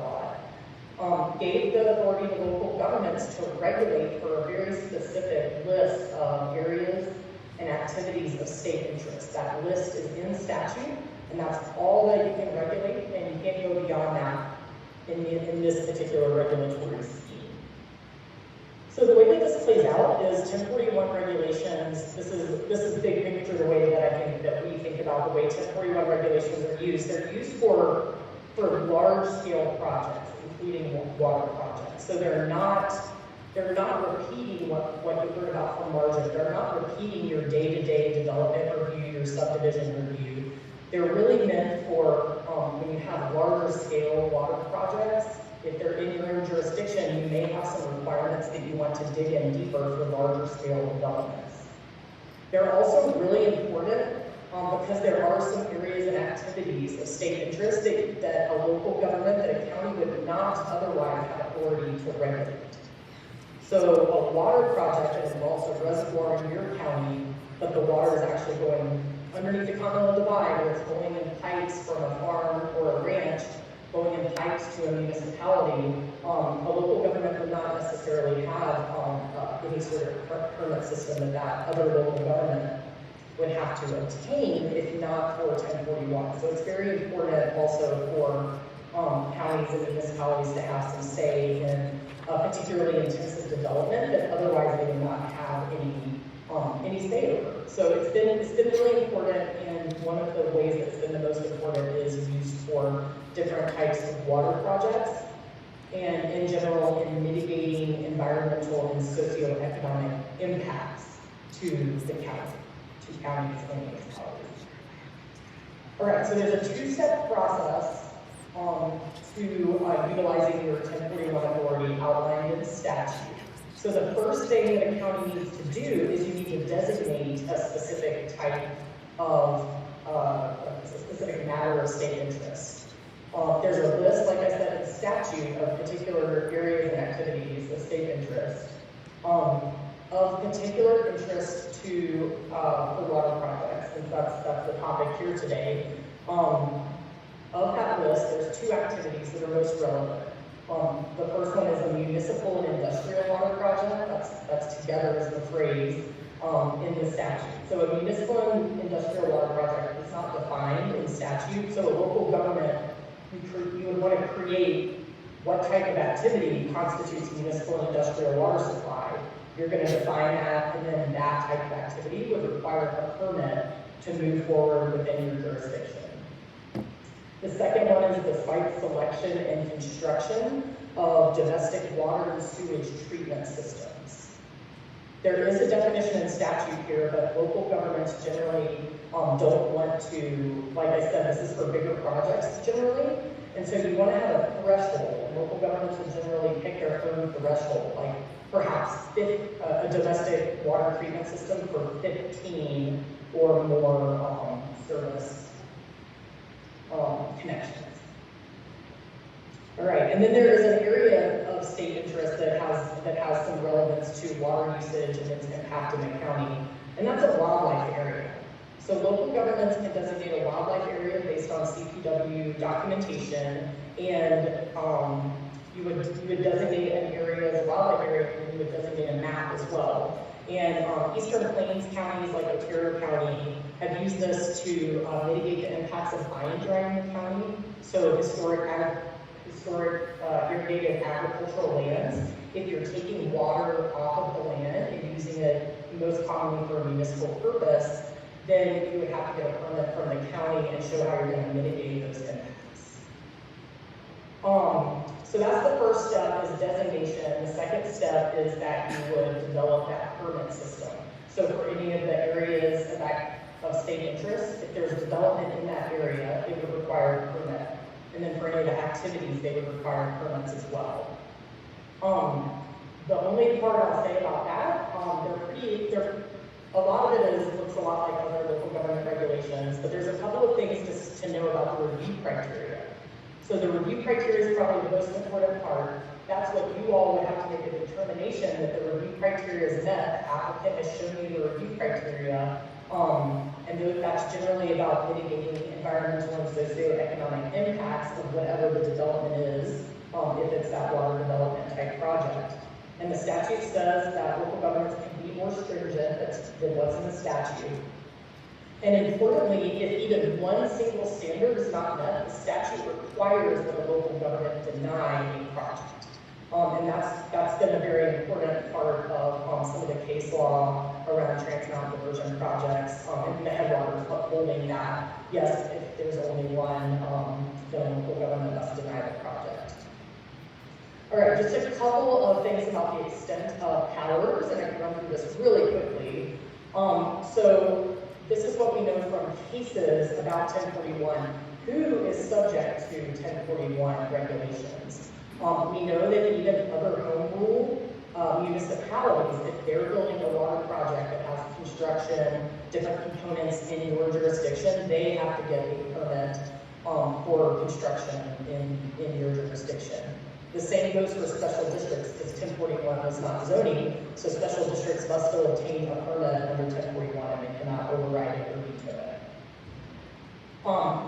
a lot, gave the authority to local governments to regulate for a very specific list of areas and activities of state interest. That list is in statute, and that's all that you can regulate, and you can't go beyond that in this particular regulatory scheme. So the way that this plays out is 1041 regulations, this is big picture the way that I think that we think about the way 1041 regulations are used. They're used for large scale projects, including water projects. So they're not repeating what you heard about from margin. They're not repeating your day-to-day development review, your subdivision review. They're really meant for when you have larger scale water projects. If they're in your own jurisdiction, you may have some requirements that you want to dig in deeper for larger scale developments. They're also really important because there are some areas and activities of state interest that a local government, that a county would not otherwise have authority to regulate. So a water project that involves a reservoir in your county, but the water is actually going underneath the Continental Divide, or it's going in pipes from a farm or a ranch, going in pipes to a municipality, a local government would not necessarily have any sort of permit system that other local government would have to obtain if not for 1041. So it's very important also for counties and municipalities to have some say in particularly intensive development that otherwise they would not have any say over. So it's been really important, and one of the ways that it's been the most important is used for different types of water projects. general in mitigating environmental and socioeconomic impacts to the county, to counties and municipalities. All right, so there's a two-step process to utilizing your 1041 authority outlined in statute. So the first thing that a county needs to do is you need to designate a specific type of, a specific matter of state interest. There's a list, like I said, in statute of particular areas and activities of state interest, of particular interest to, for water projects, and that's the topic here today. Of that list, there's two activities that are most relevant. The first one is a municipal and industrial water project. That's together as the phrase in the statute. So a municipal and industrial water project is not defined in statute. So a local government, you would want to create what type of activity constitutes municipal and industrial water supply. You're going to define that, and then that type of activity would require a permit to move forward within your jurisdiction. The second one is the site selection and construction of domestic water and sewage treatment systems. There is a definition in statute here, but local governments generally don't want to, like I said, this is for bigger projects generally, and so you want to have a threshold, and local governments will generally pick their own threshold, like perhaps a domestic water treatment system for 15 or more service connections. All right, and then there is an area of state interest that has some relevance to water usage and its impact in the county, and that's a wildlife area. So local governments can designate a wildlife area based on CPW documentation, and you would designate an area as a wildlife area, and you would designate a map as well. And Eastern Plains counties like Ontario County have used this to mitigate the impacts of line drying in the county. So historic irrigated agricultural lands, if you're taking water off of the land and using it most commonly for a municipal purpose, then you would have to get a permit from the county and show how you're going to mitigate those impacts. So that's the first step, is designation. The second step is that you would develop that permit system. So for any of the areas of state interest, if there's development in that area, it would require a permit. And then for any of the activities, they would require permits as well. The only part I'll say about that, a lot of it looks a lot like other local government regulations, but there's a couple of things to know about the review criteria. So the review criteria is probably the most important part. That's what you all would have to make a determination that the review criteria is met. The applicant has shown you the review criteria, and that's generally about mitigating the environmental and socioeconomic impacts of whatever the development is, if it's that water development type project. And the statute says that local governments can be more stringent than what's in the statute. And importantly, if even one single standard is not met, the statute requires that a local government deny a project. And that's been a very important part of some of the case law around Trans Mountain diversion projects, and the headwaters upholding that, yes, if there's only one, then local government must deny the project. All right, just a couple of things about the extent of powers, and I can run through this really quickly. So this is what we know from cases about 1041. Who is subject to 1041 regulations? We know that even other home rule municipalities, if they're building a water project that has construction, different components in your jurisdiction, they have to get a permit for construction in your jurisdiction. The same goes for special districts, because 1041 is not zoning, so special districts must still obtain a permit under 1041 and they cannot override it or veto it.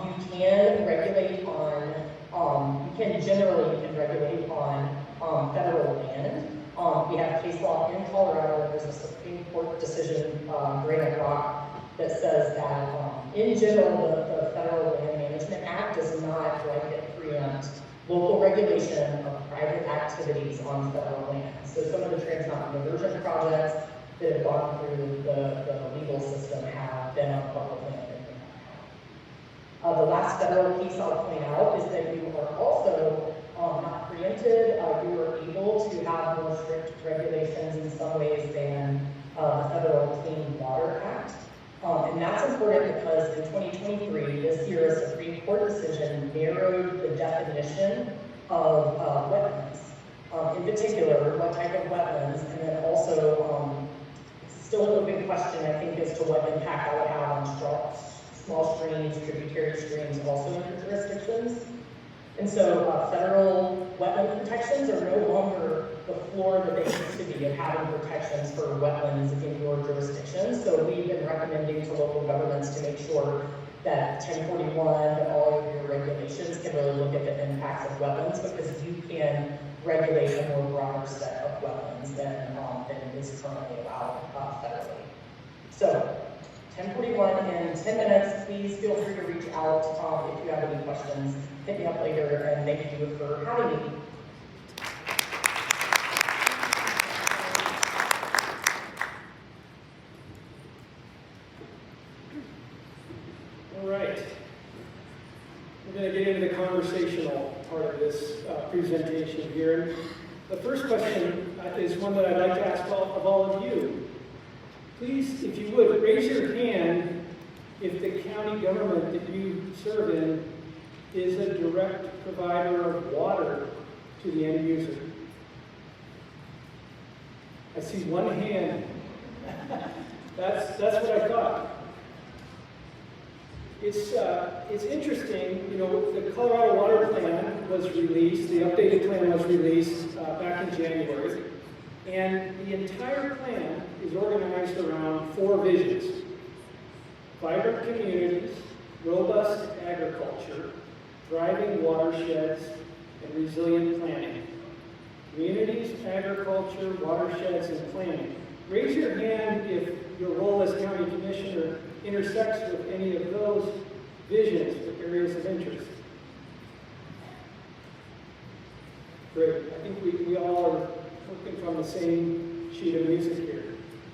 You can regulate on, you can regulate on federal land. We have case law in Colorado, there's a Supreme Court decision, Granite Rock, that says that in general, the Federal Land Management Act does not blanket preempt local regulation of private activities on federal land. So some of the Trans Mountain diversion projects that have gone through the legal system have been on public land. The last federal piece I'll point out is that you are also not preempted. We were able to have more strict regulations in some ways than the Federal Clean Water Act. And that's important because in 2023, this year, a Supreme Court decision narrowed the definition of wetlands. In particular, what type of wetlands, and then also, it's still an open question, I think, as to what impact that would have on small streams, tributary streams, also in your jurisdictions. And so federal wetland protections are no longer the floor that they used to be of having protections for wetlands in your jurisdiction. So we've been recommending to local governments to make sure that 1041 and all of your regulations can really look at the impacts of wetlands, because you can regulate a more broader set of wetlands than is currently allowed federally. So 1041 in 10 minutes. Please feel free to reach out if you have any questions. Hit me up later, and thank you for having me. All right. We're going to get into the conversational part of this presentation here. The first question is one that I'd like to ask all of you. Please, if you would, raise your hand if the county government that you serve in is a direct provider of water to the end user. I see one hand. That's what I thought. It's interesting, you know, the Colorado Water Plan was released, the updated plan was released back in January, and the entire plan is organized around 4 visions: vibrant communities, robust agriculture, thriving watersheds, and resilient planning. Communities, agriculture, watersheds, and planning. Raise your hand if your role as county commissioner intersects with any of those visions or areas of interest. Great. I think we all are working from the same sheet of music here.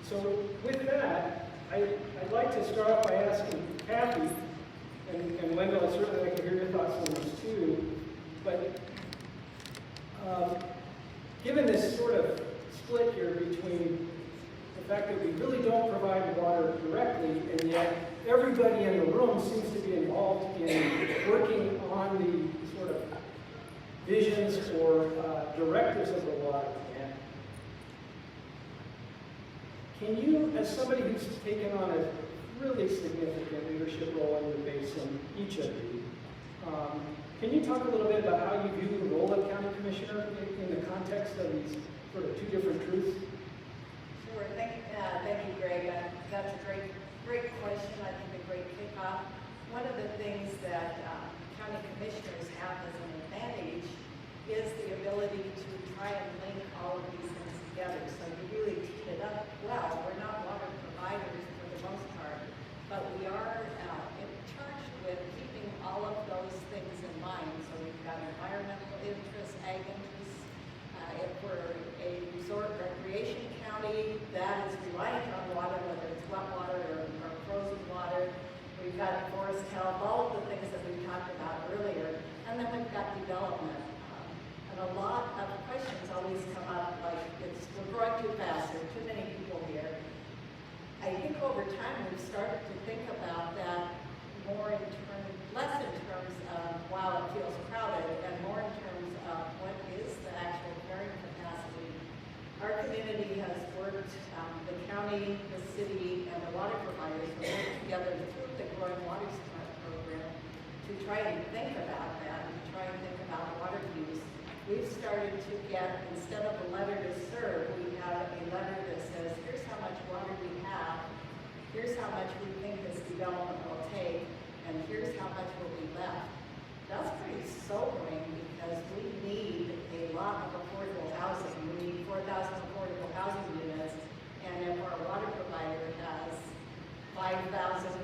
So with that, I'd like to start off by asking Kathy, and Wendell, I certainly like to hear your thoughts on this too, but given this sort of split here between the fact that we really don't provide water directly, and yet everybody in the room seems to be involved in working on the sort of visions or directives of the water plan. Can you, as somebody who's taken on a really significant leadership role in the basin, each of you, can you talk a little bit about how you view the role of county commissioner in the context of these sort of 2 different truths? Sure. Thank you, Greg. That's a great question. I think a great kickoff. One of the things that county commissioners have as an advantage is the ability to try and link all of these things together. So you really teed it up well. We're not water providers for the most part, but we are in charge with keeping all of those things in mind. So we've got environmental interests, ag interests. If we're a resort recreation county that is reliant on water, whether it's wet water or frozen water, we've got forest health, all of the things that we talked about earlier, and then we've got development. And a lot of questions always come up like, we're growing too fast, there are too many people here. I think over time we've started to think about that more less in terms of, wow, it feels crowded, and more in terms of what is the actual carrying capacity. Our community has worked, the county, the city, and the water providers have worked together through the Growing Water Smart program to try and think about that, and to try and think about water use. We've started to get, instead of a letter to serve, we have a letter that says, here's how much water we have, here's how much we think this development will take, and here's how much will be left. That's pretty sobering because we need a lot of affordable housing. We need 4,000 affordable housing units, and if our water provider has 5,000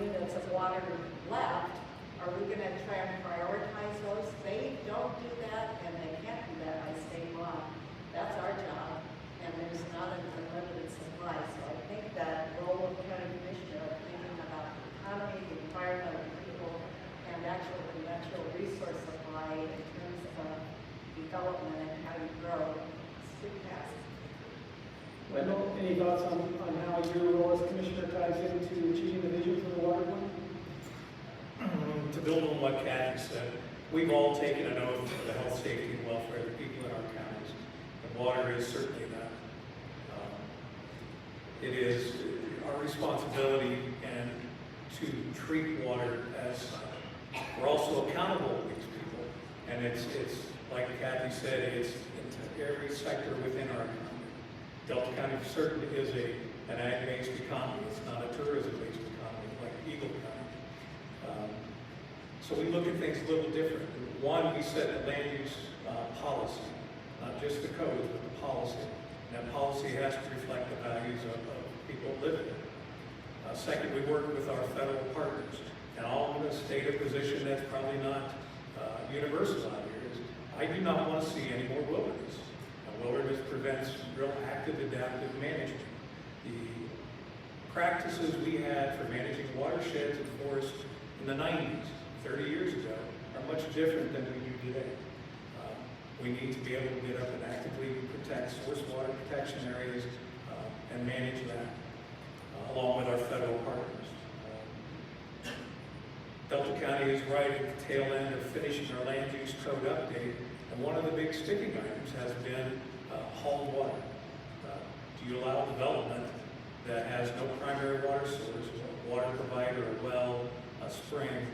units of water left, are we going to try and prioritize those? They don't do that, and they can't do that by state law. That's our job, and there's not an unlimited supply. So I think that role of county commissioner of thinking about the economy, the environment, and actual natural resource supply in terms of development and any thoughts on how your role as commissioner ties into achieving the vision for the water plan? To build on what Kathy said, we've all taken an oath for the health, safety, and welfare of the people in our counties, and water is certainly that. It is our responsibility and to treat water as such. We're also accountable to these people, and it's like Kathy said, it's into every sector within our economy. Delta County certainly is an ag-based economy. It's not a tourism-based economy like Eagle County. So we look at things a little different. One, we set a land use policy, not just the code, but the policy. And that policy has to reflect the values of people living there. Second, we work with our federal partners. And I'm going to state a position that's probably not universal out here. Is I do not want to see any more wilderness. Wilderness prevents real active adaptive management. The practices we had for managing watersheds and forests in the 90s, 30 years ago, are much different than we do today. We need to be able to get up and actively protect source water protection areas and manage that along with our federal partners. Delta County is right at the tail end of finishing our land use code update, and one of the big sticking items has been hauled water. Do you allow development that has no primary water source, a water provider, a well, a spring,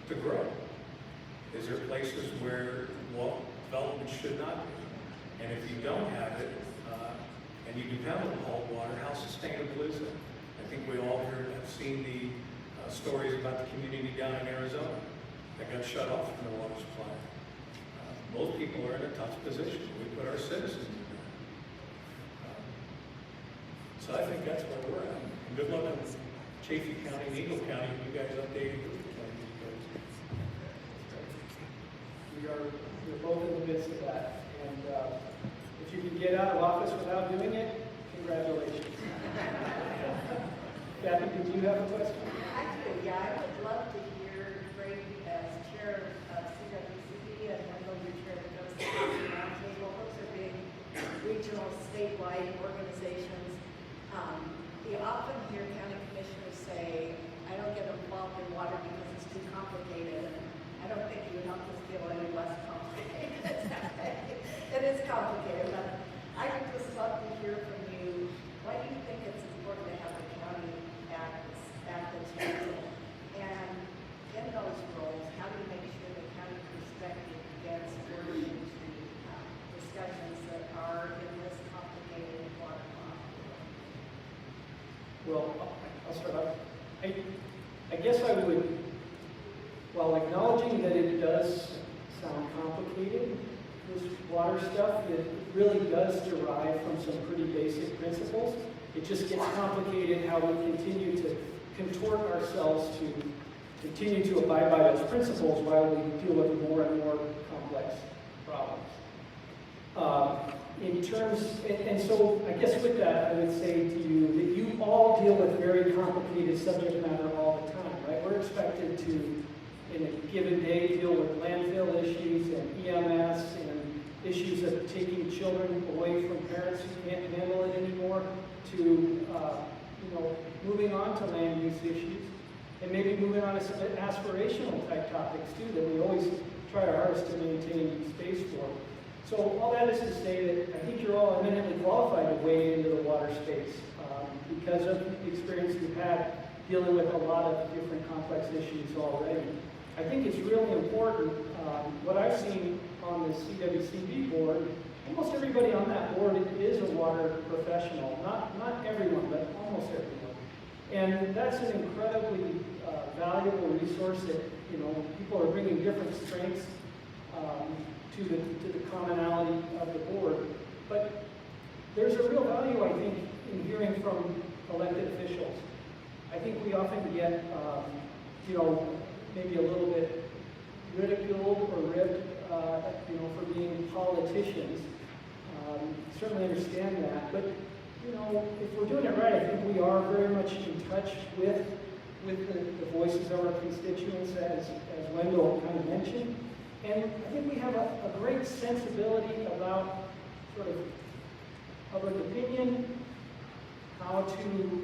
to grow? Is there places where development should not be? And if you don't have it, and you depend on hauled water, how sustainable is it? I think we all have seen the stories about the community down in Arizona that got shut off from their water supply. Most people are in a tough position. We put our citizens in that. So I think that's where we're at. And good luck with Chaffee County and Eagle County, you guys updating your counties. We're both in the midst of that. And if you can get out of office without doing it, congratulations. Kathy, did you have a question? Actually, yeah, I would love to hear Greg as chair of CWCB and Wendell, your chair of the Coast Guard Roundtable. Those are big regional, statewide organizations. You often hear county commissioners say, I don't get involved in water because it's too complicated. And I don't think you would help us feel any less complicated. It is complicated, but I would just love to hear from you. Why do you think it's important to have the county at the table? And in those roles, how do you make sure the county perspective gets forward into discussions that are in this complicated water law? Well, I'll start off. I guess I would, while acknowledging that it does sound complicated, this water stuff, it really does derive from some pretty basic principles. It just gets complicated how we continue to contort ourselves to continue to abide by those principles while we deal with more and more complex problems. In terms, and so I guess with that, I would say to you that you all deal with very complicated subject matter all the time, right? We're expected to, in a given day, deal with landfill issues and EMS and issues of taking children away from parents who can't handle it anymore, to moving on to land use issues, and maybe moving on to some aspirational type topics too that we always try our hardest to maintain space for. So all that is to say that I think you're all eminently qualified to weigh into the water space because of the experience you've had dealing with a lot of different complex issues already. I think it's really important, what I've seen on the CWCB board, almost everybody on that board is a water professional. Not everyone, but almost everyone. And that's an incredibly valuable resource that, people are bringing different strengths to the commonality of the board. But there's a real value, I think, in hearing from elected officials. I think we often get, maybe a little bit ridiculed or ribbed, for being politicians. Certainly understand that. But, if we're doing it right, I think we are very much in touch with the voices of our constituents, as Wendell kind of mentioned. And I think we have a great sensibility about sort of public opinion, to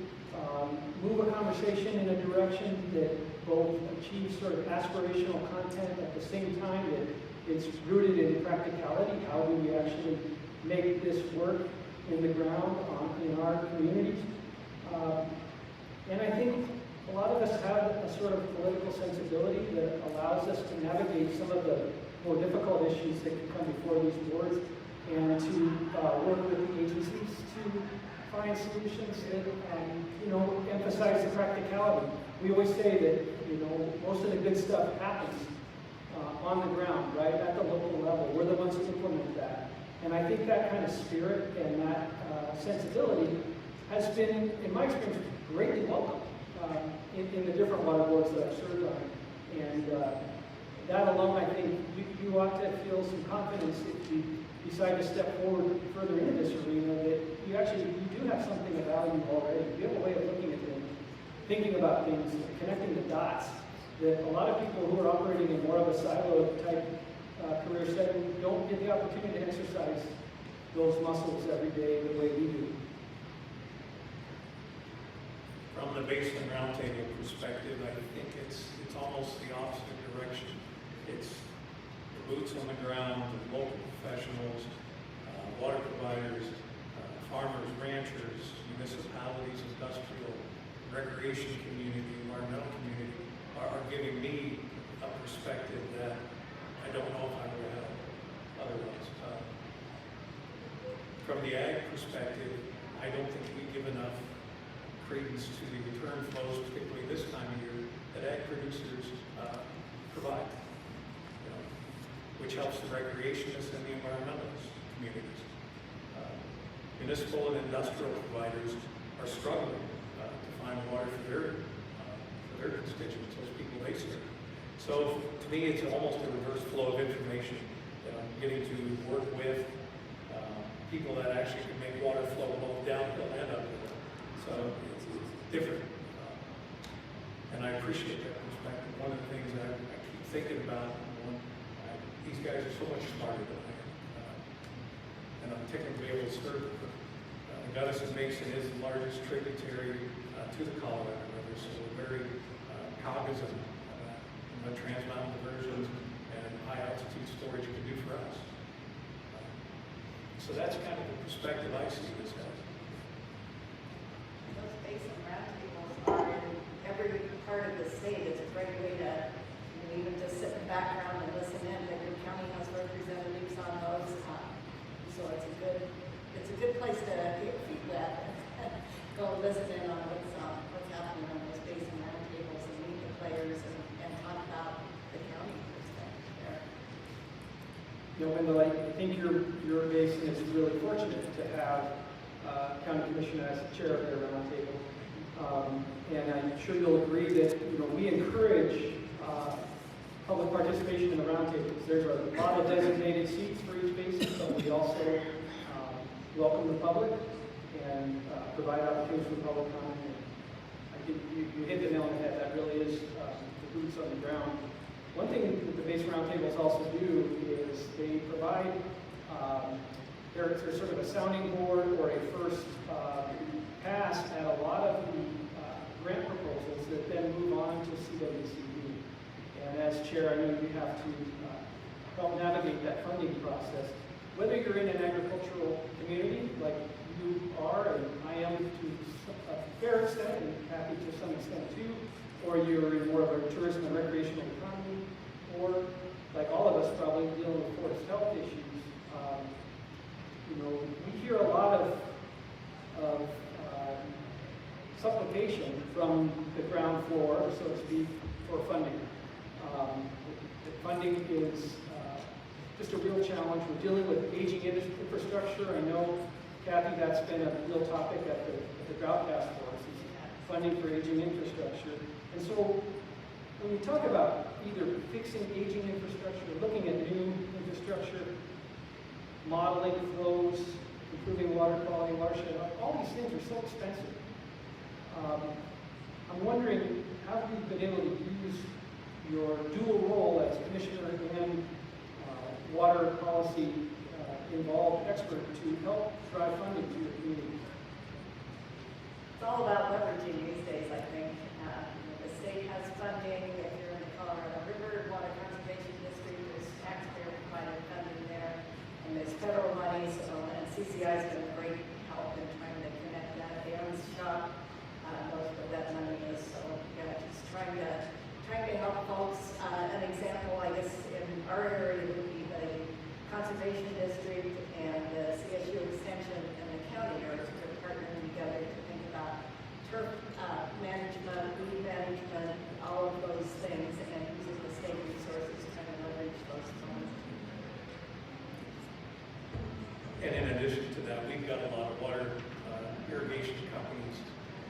move a conversation in a direction that both achieves sort of aspirational content at the same time that it's rooted in practicality. How do we actually make this work in the ground in our communities? And I think a lot of us have a sort of political sensibility that allows us to navigate some of the more difficult issues that can come before these boards, and to work with the agencies to find solutions that emphasize the practicality. We always say that most of the good stuff happens on the ground, right, at the local level. We're the ones who implement that. And I think that kind of spirit and that sensibility has been, in my experience, greatly welcome in the different water boards that I've served on. And that alone, I think you ought to feel some confidence if you decide to step forward further into this arena, that you do have something of value already. You have a way of looking at things, thinking about things, connecting the dots, that a lot of people who are operating in more of a silo type career setting don't get the opportunity to exercise those muscles every day the way we do. From the Basin Roundtable perspective, I think it's almost the opposite direction. It's the boots on the ground, the local professionals, water providers, farmers, ranchers, municipalities, industrial, recreation community, environmental community are giving me a perspective that I don't know if I would have otherwise. From the ag perspective, I don't think we give enough credence to the return flows, particularly this time of year, that ag producers provide, which helps the recreationists and the environmentalist communities. Municipal and industrial providers are struggling to find water for their constituents, those people they serve. So to me, it's almost a reverse flow of information that I'm getting to work with people that actually can make water flow both downhill and uphill. So it's different. And I appreciate that perspective. One of the things I keep thinking about, these guys are so much smarter than I am. And I'm tickled to be able to serve them. The Gunnison Basin is the largest tributary to the Colorado River, so we're very cognizant of what trans-mountain diversions and high altitude storage can do for us. So that's kind of the perspective I see this as. Those basin roundtables are in every part of the state. It's a great way to even just sit in the background and listen in. Every county has representatives on those, so it's a good place to get feet wet and go listen in on what's happening on those basin roundtables and meet the players and talk about the county perspective there. Wendell, I think your basin is really fortunate to have County Commissioner as the chair of their roundtable. And I'm sure you'll agree that we encourage public participation in the roundtables. There's a lot of designated seats for each basin, but we also welcome the public and provide opportunities for public comment. And I think you hit the nail on the head. That really is the boots on the ground. One thing that the Basin Roundtables also do is they provide, they're sort of a sounding board or a first pass at a lot of the grant proposals that then move on to CWCD. And as chair, I know you have to help navigate that funding process. Whether you're in an agricultural community like you are, and I am to a fair extent, and Kathy to some extent too, or you're in more of a tourism and recreational economy, or like all of us probably dealing with forest health issues, we hear a lot of supplication from the ground floor, so to speak, for funding. The funding is just a real challenge. We're dealing with aging infrastructure. I know, Kathy, that's been a real topic at the Drought Task Force, is funding for aging infrastructure. And so when we talk about either fixing aging infrastructure, looking at new infrastructure, modeling flows, improving water quality, watershed, all these things are so expensive. I'm wondering, how have you been able to use your dual role as commissioner and water policy involved expert to help drive funding to your community? it's all about leveraging these days, I think. The state has funding. If you're in the Colorado River Water Conservation District, there's taxpayer-provided funding there, and there's federal money. So, and CCI has been a great help in trying to connect that. The owns shop knows what that money is. So, yeah, just trying to help folks. An example, I guess, in our area would be the Conservation District and the CSU Extension and the county are sort of partnering together to think about turf management, weed management, all of those things, and using the state resources to kind of leverage those funds. And in addition to that, we've got a lot of water irrigation companies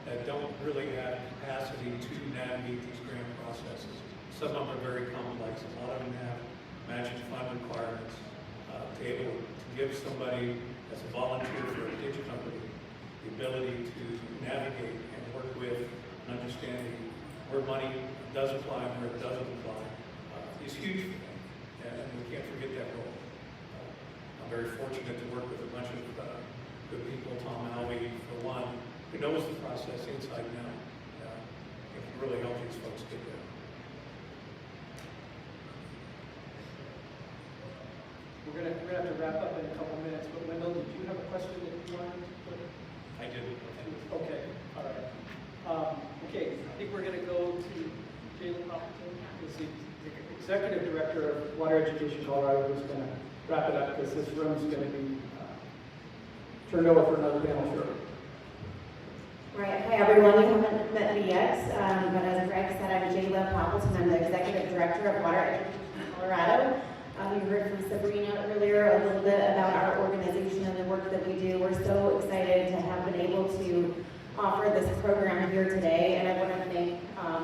that don't really have capacity to navigate these grant processes. Some of them are very complex. A lot of them have matching fund requirements. To be able to give somebody as a volunteer for a ditch company the ability to navigate and work with and understanding where money does apply and where it doesn't apply is huge for them, and we can't forget that role. I'm very fortunate to work with a bunch of good people, Tom Alvey, for one, who knows the process inside and out. It can really help these folks get there. We're gonna have to wrap up in a couple minutes, but Wendell, did you have a question that you wanted to put? I did. Okay, all right. Okay, I think we're gonna go to Jalen Hopkins, who's the Executive Director of Water Education Colorado, who's gonna wrap it up because this room's gonna be turned over for another panel shortly. Right. Hi, everyone. You haven't met me yet, but as Greg said, I'm Jayla Poppleton. I'm the Executive Director of Water Education Colorado. You heard from Sabrina earlier a little bit about our organization and the work that we do. We're so excited to have been able to offer this program here today, and I want to thank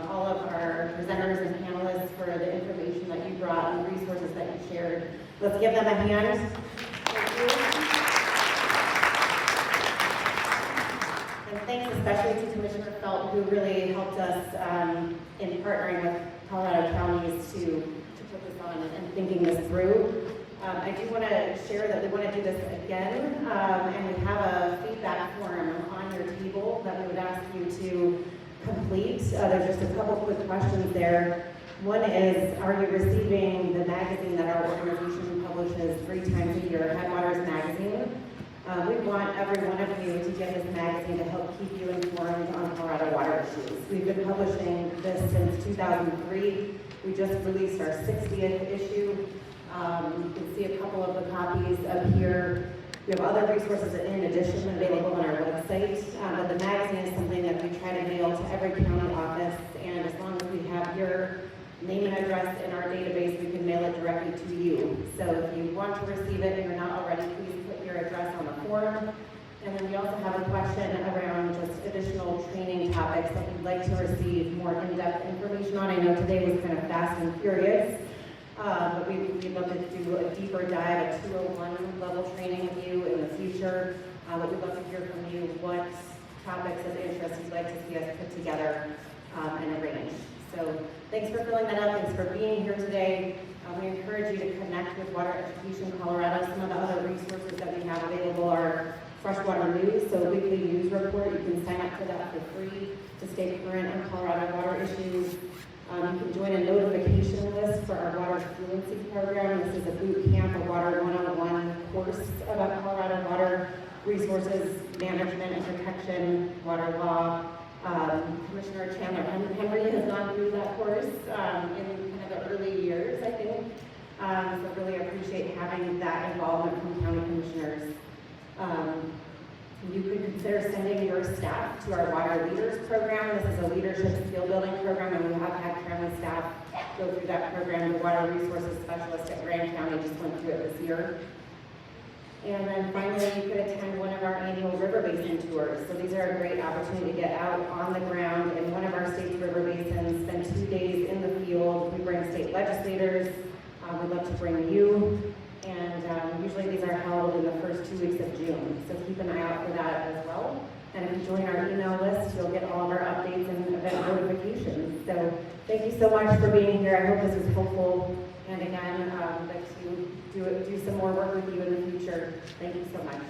all of our presenters and panelists for the information that you brought and the resources that you shared. Let's give them a hand. Thank you. And thanks especially to Commissioner Felt, who really helped us in partnering with Colorado counties to put this on and thinking this through. I do want to share that we want to do this again, and we have a feedback form on your table that we would ask you to complete. There's just a couple quick questions there. One is, are you receiving the magazine that our organization publishes 3 times a year, Headwaters Magazine? We want every one of you to get this magazine to help keep you informed on Colorado water issues. We've been publishing this since 2003. We just released our 60th issue. You can see a couple of the copies up here. We have other resources in addition available on our website, but the magazine is something that we try to mail to every county office, and as long as we have your name and address in our database, we can mail it directly to you. So if you want to receive it and you're not already, please put your address on the form. And then we also have a question around just additional training topics that we'd like to receive more in-depth information on. I know today was kind of fast and furious, but we'd love to do a deeper dive, a 201 level training with you in the future. But we'd love to hear from you what topics of interest you'd like to see us put together and arrange. So thanks for filling that up. Thanks for being here today. We encourage you to connect with Water Education Colorado. Some of the other resources that we have available are freshwater news, so a weekly news report. You can sign up for that for free to stay current on Colorado water issues. You can join a notification list for our water fluency program. This is a boot camp, a water 101 course about Colorado water resources, management and protection, water law. Commissioner Chandler Henry has gone through that course in kind of the early years, I think. So really appreciate having that involvement from county commissioners. You could consider sending your staff to our Water Leaders Program. This is a leadership skill building program, and we have had county staff go through that program. The Water Resources Specialist at Grand County just went through it this year. And then finally, you could attend one of our annual river basin tours. So these are a great opportunity to get out on the ground in one of our state's river basins, spend 2 days in the field. We bring state legislators. We'd love to bring you. And usually these are held in the first 2 weeks of June. So keep an eye out for that as well. And if you join our email list, you'll get all of our updates and event notifications. So thank you so much for being here. I hope this was helpful. And again, I'd like to do some more work with you in the future. Thank you so much.